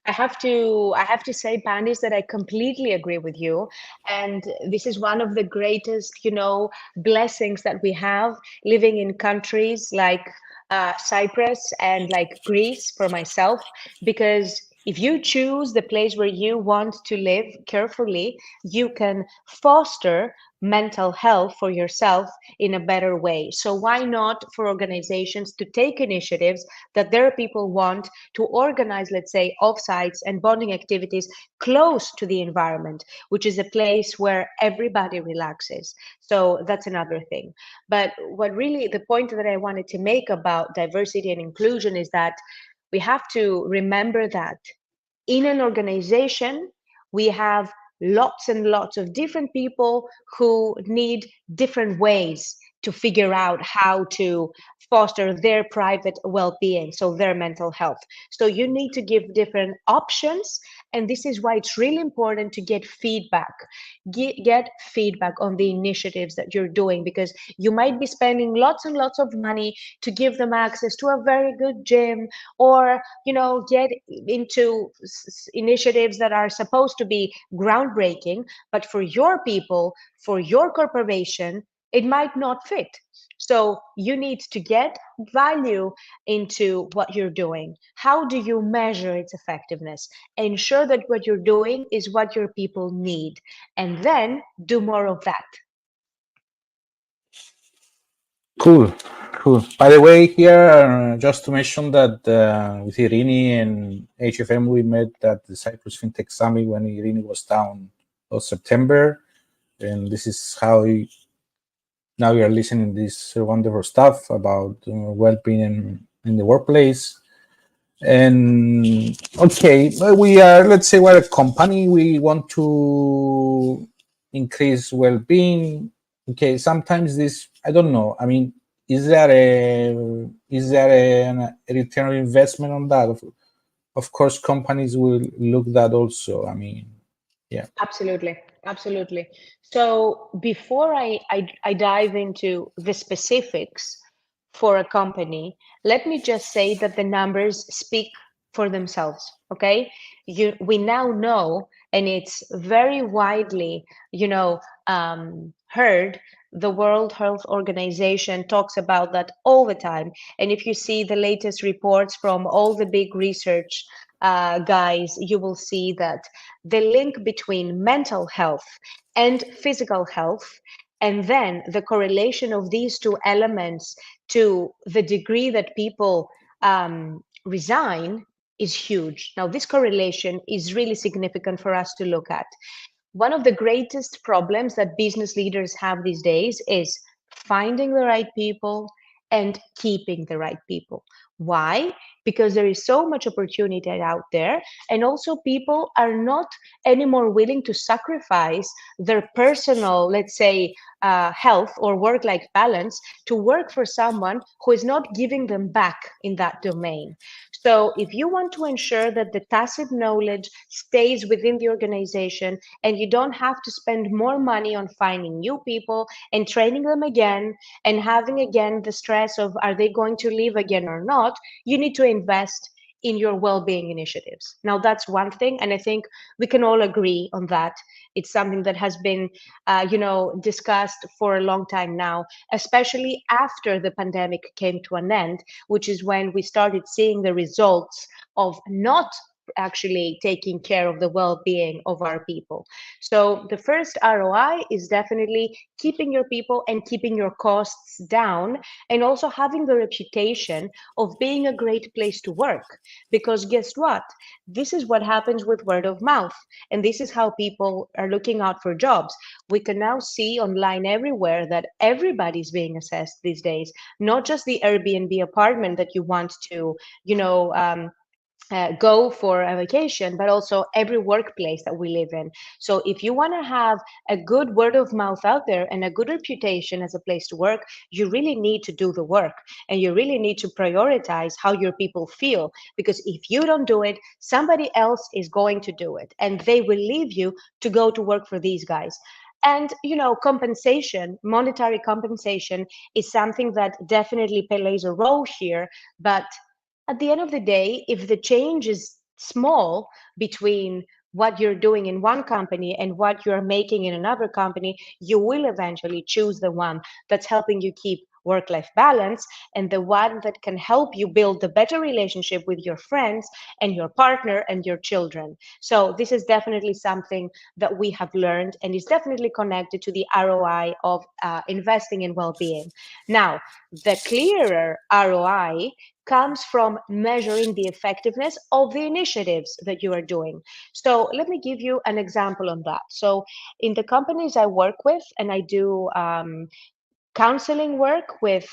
I have to say, Panis, that I completely agree with you. And this is one of the greatest, blessings that we have living in countries like Cyprus and like Greece, for myself, because if you choose the place where you want to live carefully, you can foster mental health for yourself in a better way. So why not for organizations to take initiatives that their people want, to organize, let's say, offsites and bonding activities close to the environment, which is a place where everybody relaxes. So that's another thing. But what really, the point that I wanted to make about diversity and inclusion is that we have to remember that in an organization, we have lots and lots of different people who need different ways to figure out how to foster their private well-being, so their mental health. So you need to give different options, and this is why it's really important to get feedback. Get feedback on the initiatives that you're doing, because you might be spending lots and lots of money to give them access to a very good gym, or get into initiatives that are supposed to be groundbreaking, but for your people, for your corporation, it might not fit. So you need to get value into what you're doing. How do you measure its effectiveness? Ensure that what you're doing is what your people need, and then do more of that. Cool, cool. By the way, here, just to mention that with Eirini and HFM, we met at the Cyprus FinTech Summit when Eirini was down last September. And this is how now we are listening to this wonderful stuff about well-being in the workplace. And okay, we are, let's say we're a company, we want to increase well-being. Okay, sometimes this, I don't know, I mean, is there a return on investment on that? Of course, companies will look that also. I mean, yeah. Absolutely. So before I dive into the specifics for a company, let me just say that the numbers speak for themselves. Okay, we now know, and it's very widely, heard. The World Health Organization talks about that all the time. And if you see the latest reports from all the big research guys, you will see that the link between mental health and physical health, and then the correlation of these two elements to the degree that people resign, is huge. Now, this correlation is really significant for us to look at. One of the greatest problems that business leaders have these days is finding the right people and keeping the right people. Why? Because there is so much opportunity out there, and also people are not anymore willing to sacrifice their personal, let's say, health or work-life balance to work for someone who is not giving them back in that domain. So if you want to ensure that the tacit knowledge stays within the organization, and you don't have to spend more money on finding new people and training them again, and having again the stress of, are they going to leave again or not? You need to invest in your well-being initiatives. Now, that's one thing, and I think we can all agree on that. It's something that has been, discussed for a long time now, especially after the pandemic came to an end, which is when we started seeing the results of not actually taking care of the well-being of our people. So the first ROI is definitely keeping your people and keeping your costs down, and also having the reputation of being a great place to work. Because guess what? This is what happens with word of mouth, and this is how people are looking out for jobs. We can now see online everywhere that everybody's being assessed these days, not just the Airbnb apartment that you want to, go for a vacation, but also every workplace that we live in. So if you want to have a good word of mouth out there and a good reputation as a place to work, you really need to do the work, and you really need to prioritize how your people feel. Because if you don't do it, somebody else is going to do it, and they will leave you to go to work for these guys. And compensation, monetary compensation, is something that definitely plays a role here. But at the end of the day, if the change is small between what you're doing in one company and what you're making in another company, you will eventually choose the one that's helping you keep work-life balance, and the one that can help you build a better relationship with your friends and your partner and your children. So this is definitely something that we have learned, and is definitely connected to the ROI of investing in well-being. Now, the clearer ROI comes from measuring the effectiveness of the initiatives that you are doing. So let me give you an example on that. So in the companies I work with, and I do counseling work with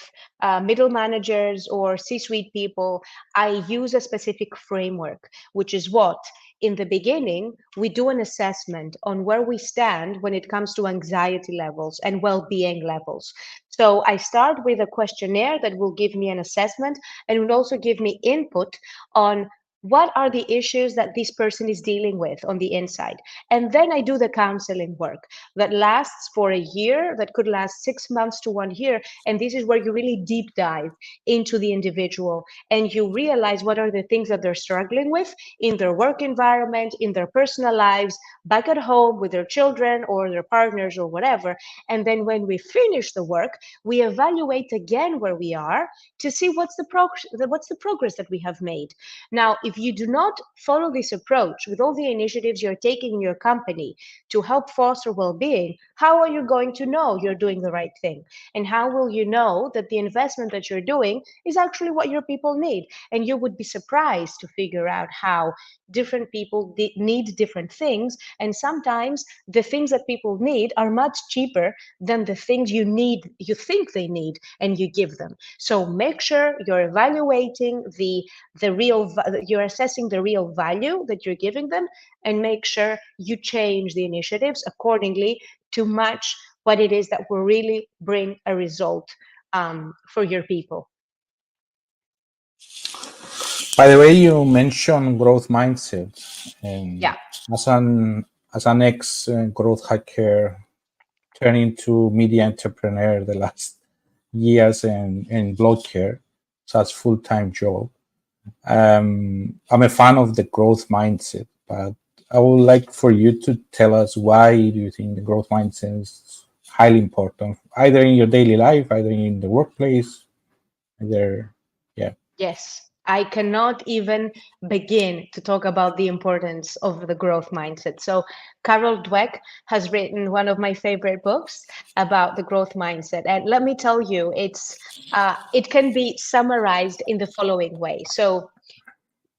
middle managers or C-suite people, I use a specific framework, which is what? In the beginning, we do an assessment on where we stand when it comes to anxiety levels and well-being levels. So I start with a questionnaire that will give me an assessment, and will also give me input on what are the issues that this person is dealing with on the inside. And then I do the counseling work that lasts for a year, that could last 6 months to 1 year. And this is where you really deep dive into the individual, and you realize what are the things that they're struggling with in their work environment, in their personal lives, back at home with their children or their partners or whatever. And then when we finish the work, we evaluate again where we are to see what's the progress that we have made. Now, if you do not follow this approach with all the initiatives you're taking in your company to help foster well-being, how are you going to know you're doing the right thing? And how will you know that the investment that you're doing is actually what your people need? And you would be surprised to figure out how different people need different things. And sometimes the things that people need are much cheaper than the things you think they need, and you give them. So make sure you're evaluating you're assessing the real value that you're giving them, and make sure you change the initiatives accordingly to match what it is that will really bring a result for your people. By the way, you mentioned growth mindset, and Yeah. as an ex growth hacker turning into media entrepreneur the last years in blog care, so that's full-time job. I'm a fan of the growth mindset, but I would like for you to tell us why do you think the growth mindset is highly important, either in your daily life, either in the workplace, either, yeah. Yes, I cannot even begin to talk about the importance of the growth mindset. So Carol Dweck has written one of my favorite books about the growth mindset. And let me tell you, it can be summarized in the following way. So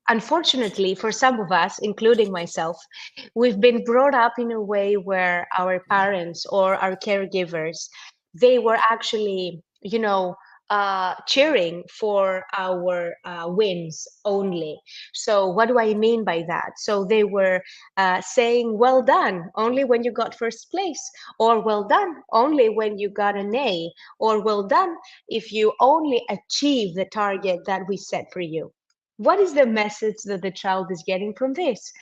unfortunately, for some of us, including myself, we've been brought up in a way where our parents or our caregivers, they were actually, cheering for our wins only. So what do I mean by that? So they were saying, well done, only when you got first place, or well done, only when you got an A, or well done, if you only achieve the target that we set for you. What is the message that the child is getting from this?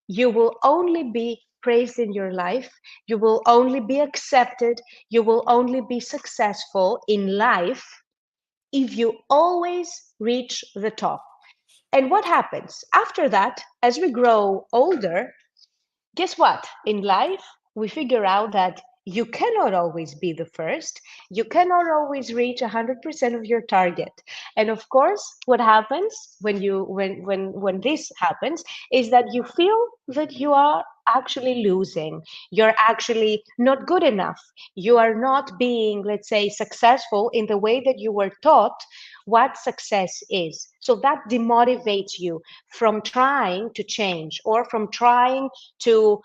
You will only be praised in your life. You will only be accepted. You will only be successful in life if you always reach the top. And what happens? After that, as we grow older, guess what? In life, we figure out that you cannot always be the first. You cannot always reach 100% of your target. And of course, what happens when this happens is that you feel that you are actually losing. You're actually not good enough. You are not being, let's say, successful in the way that you were taught what success is. So that demotivates you from trying to change or from trying to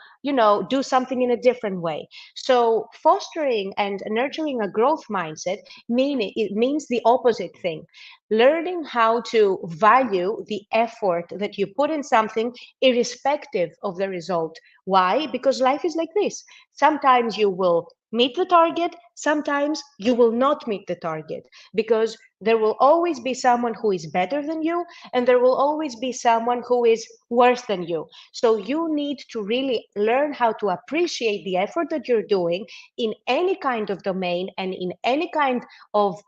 do something in a different way. So fostering and nurturing a growth mindset means the opposite thing. Learning how to value the effort that you put in something irrespective of the result. Why? Because life is like this. Sometimes you will meet the target, sometimes you will not meet the target, because there will always be someone who is better than you, and there will always be someone who is worse than you. So you need to really learn how to appreciate the effort that you're doing in any kind of domain and in any kind of,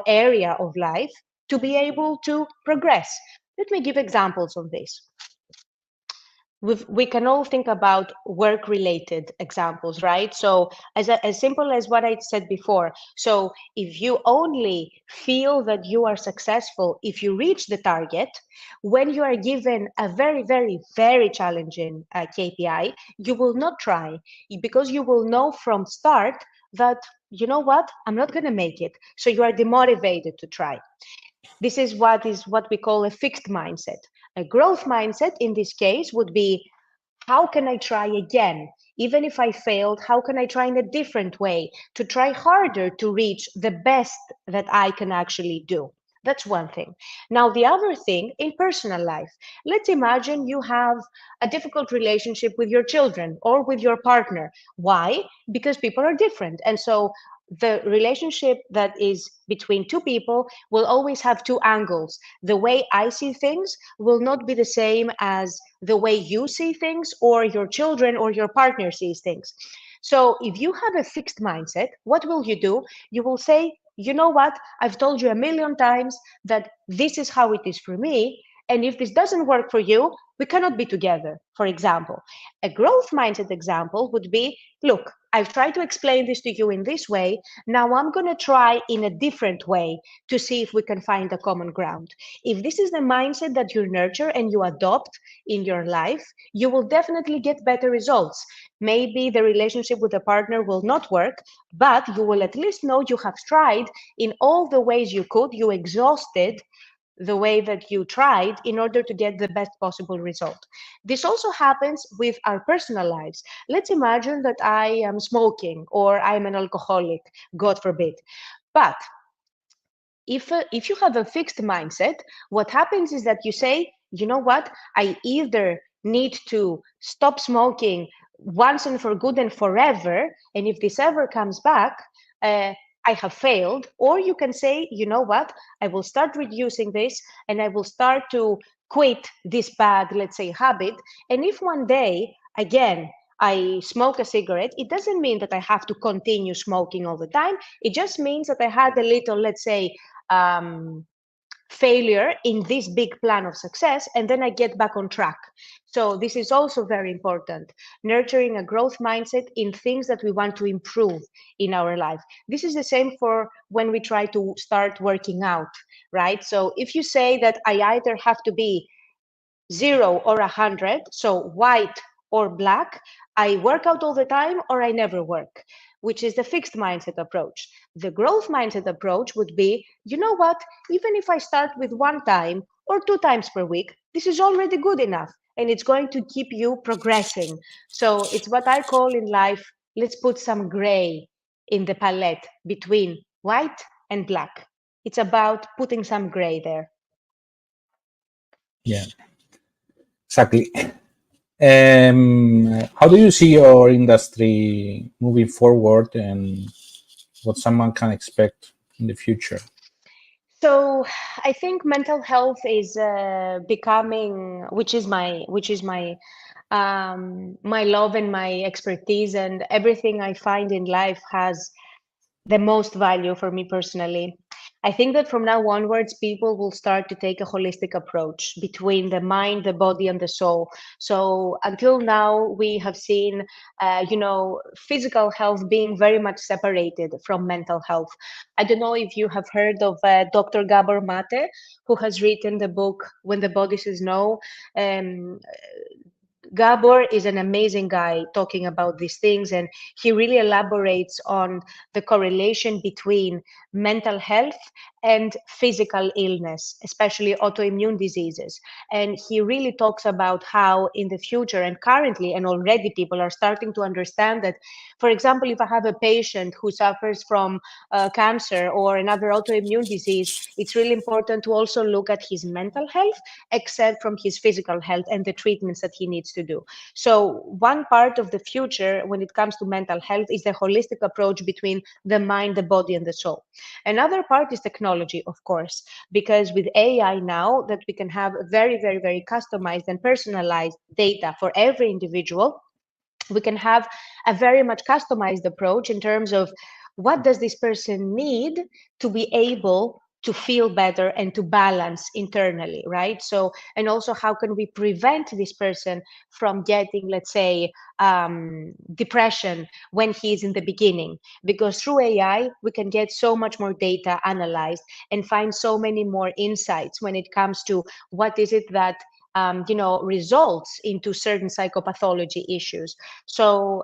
area of life to be able to progress. Let me give examples of this. We can all think about work-related examples, right? So as simple as what I said before. So if you only feel that you are successful if you reach the target, when you are given a very, very, very challenging KPI, you will not try, because you will know from start that, you know what, I'm not going to make it. So you are demotivated to try. This is what we call a fixed mindset. A growth mindset in this case would be, how can I try again? Even if I failed, how can I try in a different way to try harder to reach the best that I can actually do? That's one thing. Now, the other thing in personal life, let's imagine you have a difficult relationship with your children or with your partner. Why? Because people are different. And so the relationship that is between two people will always have two angles. The way I see things will not be the same as the way you see things, or your children or your partner sees things. So if you have a fixed mindset, what will you do? You will say, you know what? I've told you a million times that this is how it is for me. And if this doesn't work for you, we cannot be together, for example. A growth mindset example would be, look, I've tried to explain this to you in this way. Now I'm going to try in a different way to see if we can find a common ground. If this is the mindset that you nurture and you adopt in your life, you will definitely get better results. Maybe the relationship with a partner will not work, but you will at least know you have tried in all the ways you could. You exhausted the way that you tried in order to get the best possible result. This also happens with our personal lives. Let's imagine that I am smoking or I'm an alcoholic, God forbid. But if you have a fixed mindset, what happens is that you say, you know what, I either need to stop smoking once and for good and forever, and if this ever comes back, I have failed. Or you can say, you know what, I will start reducing this and I will start to quit this bad, let's say, habit. And if one day, again, I smoke a cigarette, it doesn't mean that I have to continue smoking all the time. It just means that I had a little, let's say, failure in this big plan of success, and then I get back on track. So this is also very important, nurturing a growth mindset in things that we want to improve in our life. This is the same for when we try to start working out, right? So if you say that I either have to be 0 or 100, so white or black, I work out all the time or I never work, which is the fixed mindset approach. The growth mindset approach would be, you know what, even if I start with 1 time or 2 times per week, this is already good enough, and it's going to keep you progressing. So it's what I call in life, let's put some gray in the palette between white and black. It's about putting some gray there. Yeah, exactly. How do you see your industry moving forward, and what someone can expect in the future? So I think mental health is becoming, which is my my love and my expertise, and everything I find in life has the most value for me personally. I think that from now onwards, people will start to take a holistic approach between the mind, the body, and the soul. So until now, we have seen, physical health being very much separated from mental health. I don't know if you have heard of Dr. Gabor Mate, who has written the book When the Body Says No. Um, Gabor is an amazing guy talking about these things, and he really elaborates on the correlation between mental health and physical illness, especially autoimmune diseases. And he really talks about how in the future and currently and already people are starting to understand that, for example, if I have a patient who suffers from cancer or another autoimmune disease, it's really important to also look at his mental health, except from his physical health and the treatments that he needs to do. So one part of the future when it comes to mental health is the holistic approach between the mind, the body, and the soul. Another part is technology, of course, because with AI now that we can have very, very, very customized and personalized data for every individual, we can have a very much customized approach in terms of what does this person need to be able to feel better and to balance internally, right? So, and also how can we prevent this person from getting, let's say, depression when he's in the beginning? Because through AI, we can get so much more data analyzed and find so many more insights when it comes to what is it that results into certain psychopathology issues. So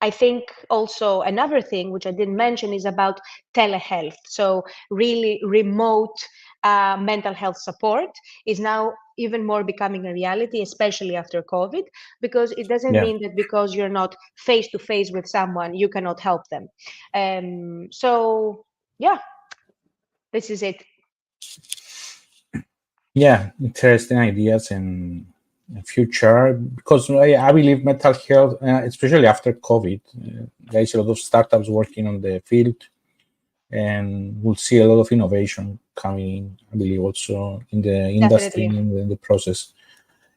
I think also another thing which I didn't mention is about telehealth. So really remote mental health support is now even more becoming a reality, especially after COVID, because it doesn't mean that because you're not face to face with someone, you cannot help them. So yeah, this is it. Yeah, interesting ideas in future, because I believe mental health, especially after COVID, there's a lot of startups working on the field, and we'll see a lot of innovation coming, I believe, also in the industry and in the process.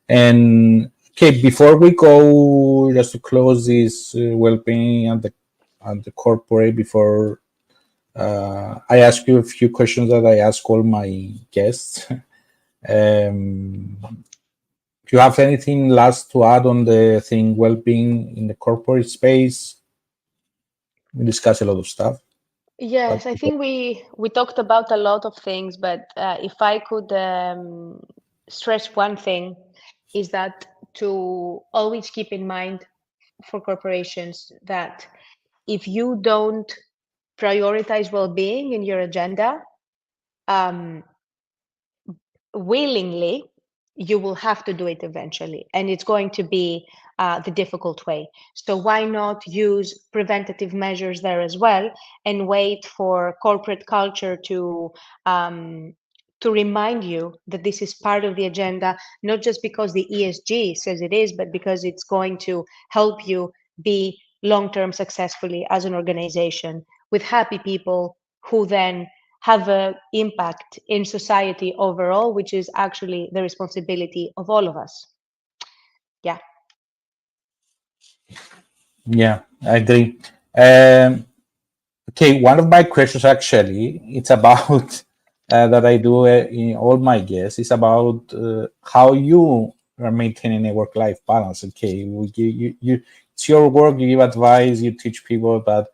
And okay, before we go, just to close this well-being and the corporate, before I ask you a few questions that I ask all my guests. Do you have anything last to add on the thing well-being in the corporate space? We discussed a lot of stuff. Yes, I think we talked about a lot of things, but if I could stress one thing, is that to always keep in mind for corporations that if you don't prioritize well-being in your agenda, willingly, you will have to do it eventually, and it's going to be the difficult way. So why not use preventative measures there as well, and wait for corporate culture to remind you that this is part of the agenda, not just because the ESG says it is, but because it's going to help you be long-term successfully as an organization with happy people who then have an impact in society overall, which is actually the responsibility of all of us. Yeah. Yeah, I agree. Okay, one of my questions actually, it's about that I do in all my guests, is about how you are maintaining a work-life balance. Okay, it's your work, you give advice, you teach people, but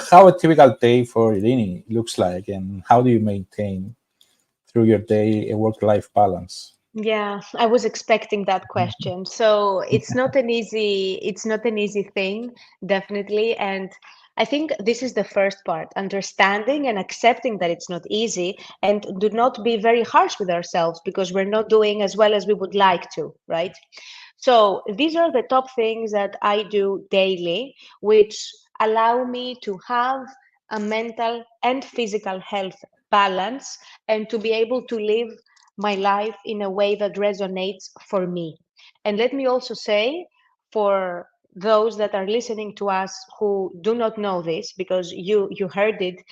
how a typical day for Eirini looks like, and how do you maintain through your day a work-life balance? Yeah, I was expecting that question. So it's not an easy thing, definitely. And I think this is the first part, understanding and accepting that it's not easy, and do not be very harsh with ourselves because we're not doing as well as we would like to, right? So these are the top things that I do daily, which allow me to have a mental and physical health balance and to be able to live my life in a way that resonates for me. And let me also say, for those that are listening to us who do not know this, because you heard it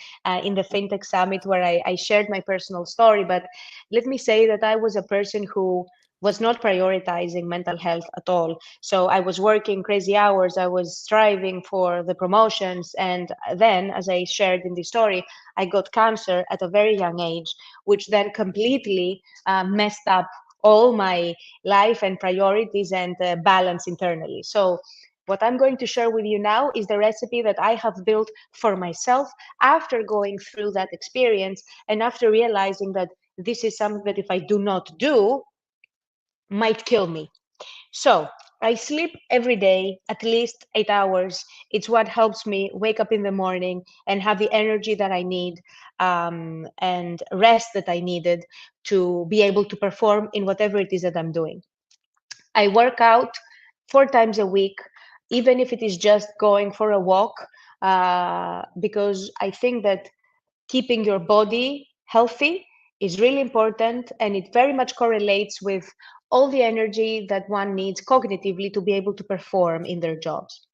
in the FinTech Summit where I shared my personal story, but let me say that I was a person who was not prioritizing mental health at all. So I was working crazy hours, I was striving for the promotions, and then, as I shared in the story, I got cancer at a very young age, which then completely messed up all my life and priorities and balance internally. So what I'm going to share with you now is the recipe that I have built for myself after going through that experience and after realizing that this is something that if I do not do, might kill me. So I sleep every day, at least 8 hours. It's what helps me wake up in the morning and have the energy that I need, and rest that I needed to be able to perform in whatever it is that I'm doing. I work out 4 times a week, even if it is just going for a walk, because I think that keeping your body healthy is really important, and it very much correlates with all the energy that one needs cognitively to be able to perform in their jobs.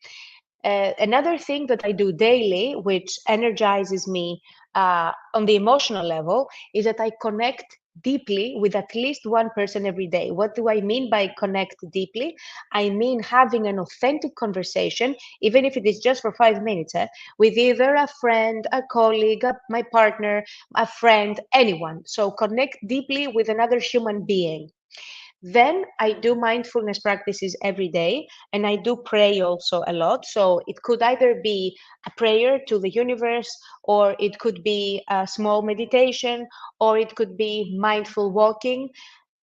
Another thing that I do daily, which energizes me on the emotional level, is that I connect deeply with at least one person every day. What do I mean by connect deeply? I mean having an authentic conversation, even if it is just for 5 minutes, with either a friend, a colleague, my partner, a friend, anyone. So connect deeply with another human being. Then I do mindfulness practices every day, and I do pray also a lot. So it could either be a prayer to the universe, or it could be a small meditation, or it could be mindful walking.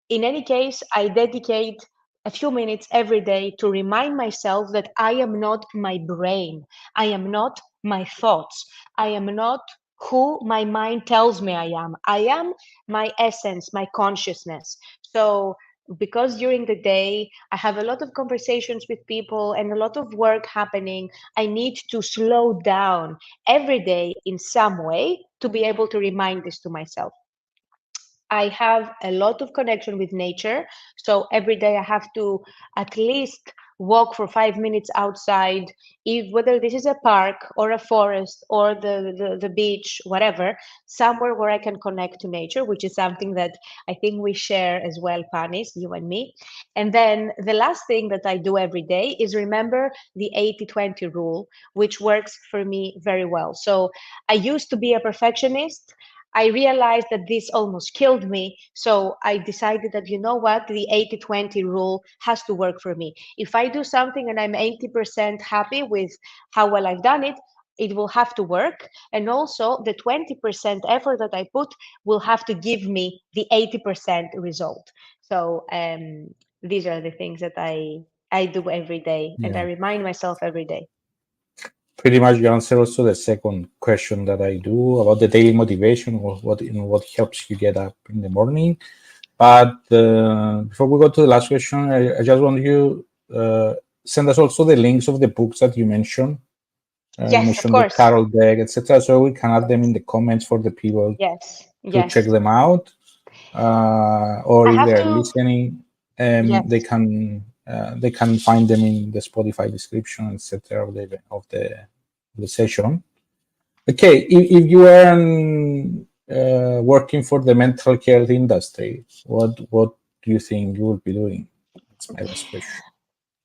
In any case, I dedicate a few minutes every day to remind myself that I am not my brain. I am not my thoughts. I am not who my mind tells me I am. I am my essence, my consciousness. So, because during the day I have a lot of conversations with people and a lot of work happening, I need to slow down every day in some way to be able to remind this to myself. I have a lot of connection with nature. So every day I have to at least walk for 5 minutes outside, if whether this is a park or a forest or the beach, whatever, somewhere where I can connect to nature, which is something that I think we share as well, Panis, you and me. And then the last thing that I do every day is remember the 80-20 rule, which works for me very well. So I used to be a perfectionist. I realized that this almost killed me. So I decided that, you know what, the 80-20 rule has to work for me. If I do something and I'm 80% happy with how well I've done it, it will have to work. And also the 20% effort that I put will have to give me the 80% result. So these are the things that I do every day, and I remind myself every day. Pretty much you answer also the second question that I do about the daily motivation, or what helps you get up in the morning. But before we go to the last question, I just want you send us also the links of the books that you mentioned. You Yes, of mentioned the course. Carol Dweck, etc. So we can add them in the comments for the people Yes, to yes. check them out. Or I if have they're to. listening, Yes. they can find them in the Spotify description, etc. of the session. Okay, if you are working for the mental health industry, what do you think you will be doing? That's my last question.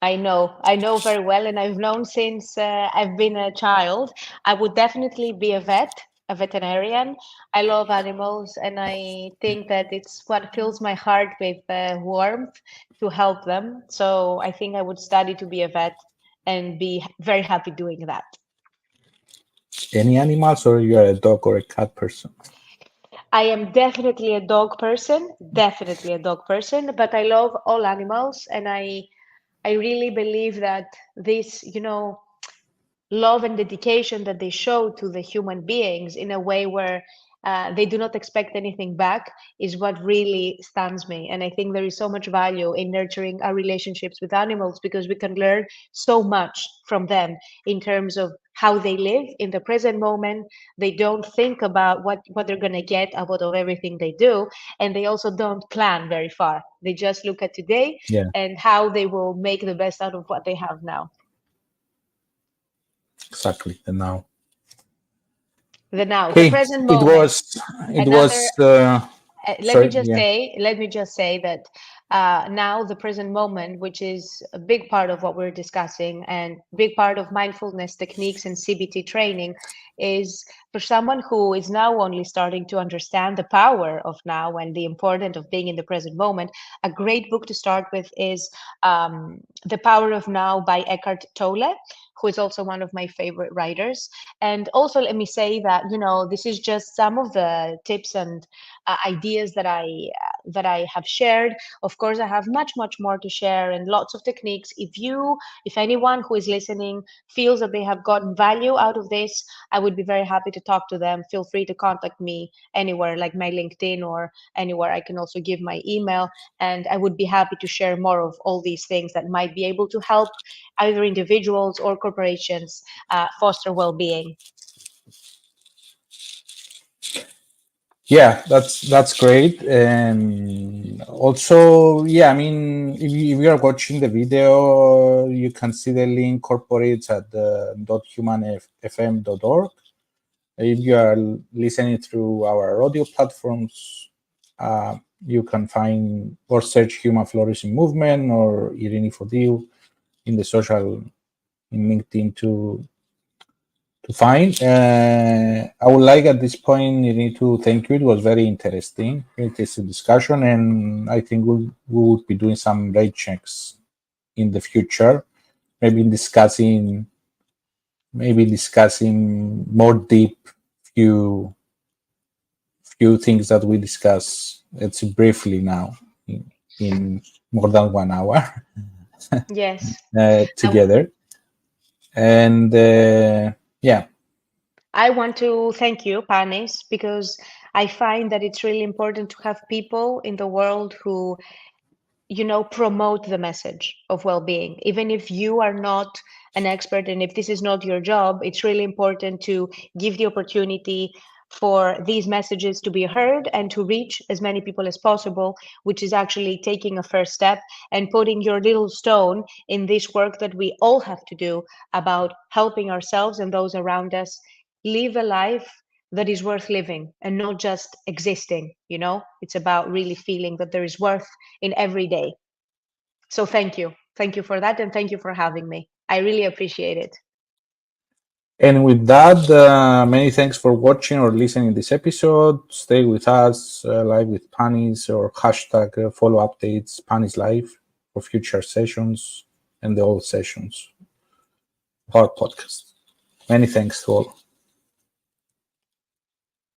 I know very well, and I've known since I've been a child. I would definitely be a veterinarian. I love animals, and I think that it's what fills my heart with warmth to help them. So I think I would study to be a vet and be very happy doing that. Any animals, or you are a dog or a cat person? I am definitely a dog person, but I love all animals, and I really believe that this, love and dedication that they show to the human beings in a way where they do not expect anything back is what really stuns me. And I think there is so much value in nurturing our relationships with animals, because we can learn so much from them in terms of how they live in the present moment. They don't think about what they're going to get out of everything they do. And they also don't plan very far. They just look at today and how they will make the best out of what they have now. Exactly, the now. The present moment. Let me just say Let me just say that now the present moment, which is a big part of what we're discussing and big part of mindfulness techniques and CBT training, is for someone who is now only starting to understand the power of now and the importance of being in the present moment. A great book to start with is The Power of Now by Eckhart Tolle, who is also one of my favorite writers. And also, let me say that, you know, this is just some of the tips and ideas that I have shared. Of course, I have much more to share and lots of techniques. If anyone who is listening feels that they have gotten value out of this, I would be very happy to talk to them. Feel free to contact me anywhere, like my LinkedIn or anywhere. I can also give my email, and I would be happy to share more of all these things that might be able to help either individuals or corporations foster well-being. Yeah, that's great. And also, yeah, I mean, if you are watching the video, you can see the link corporates at .humanfm.org. If you are listening through our audio platforms, you can find or search Human Flourishing Movement or Eirini Fotiou in the social, in LinkedIn to find. I would like at this point, Eirini, to thank you. It was very interesting discussion, and I think we will be doing some rate checks in the future, maybe discussing more deep few things that we discuss. It's briefly now in more than 1 hour. Yes. Together. And yeah. I want to thank you, Panis, because I find that it's really important to have people in the world who, you know, promote the message of well-being. Even if you are not an expert and if this is not your job, it's really important to give the opportunity for these messages to be heard and to reach as many people as possible, which is actually taking a first step and putting your little stone in this work that we all have to do about helping ourselves and those around us live a life that is worth living and not just existing. You know, it's about really feeling that there is worth in every day. So thank you for that, and thank you for having me. I really appreciate it. And with that, many thanks for watching or listening this episode. Stay with us live with Panis or hashtag follow updates Panis live for future sessions and the old sessions of our podcast. Many thanks to all.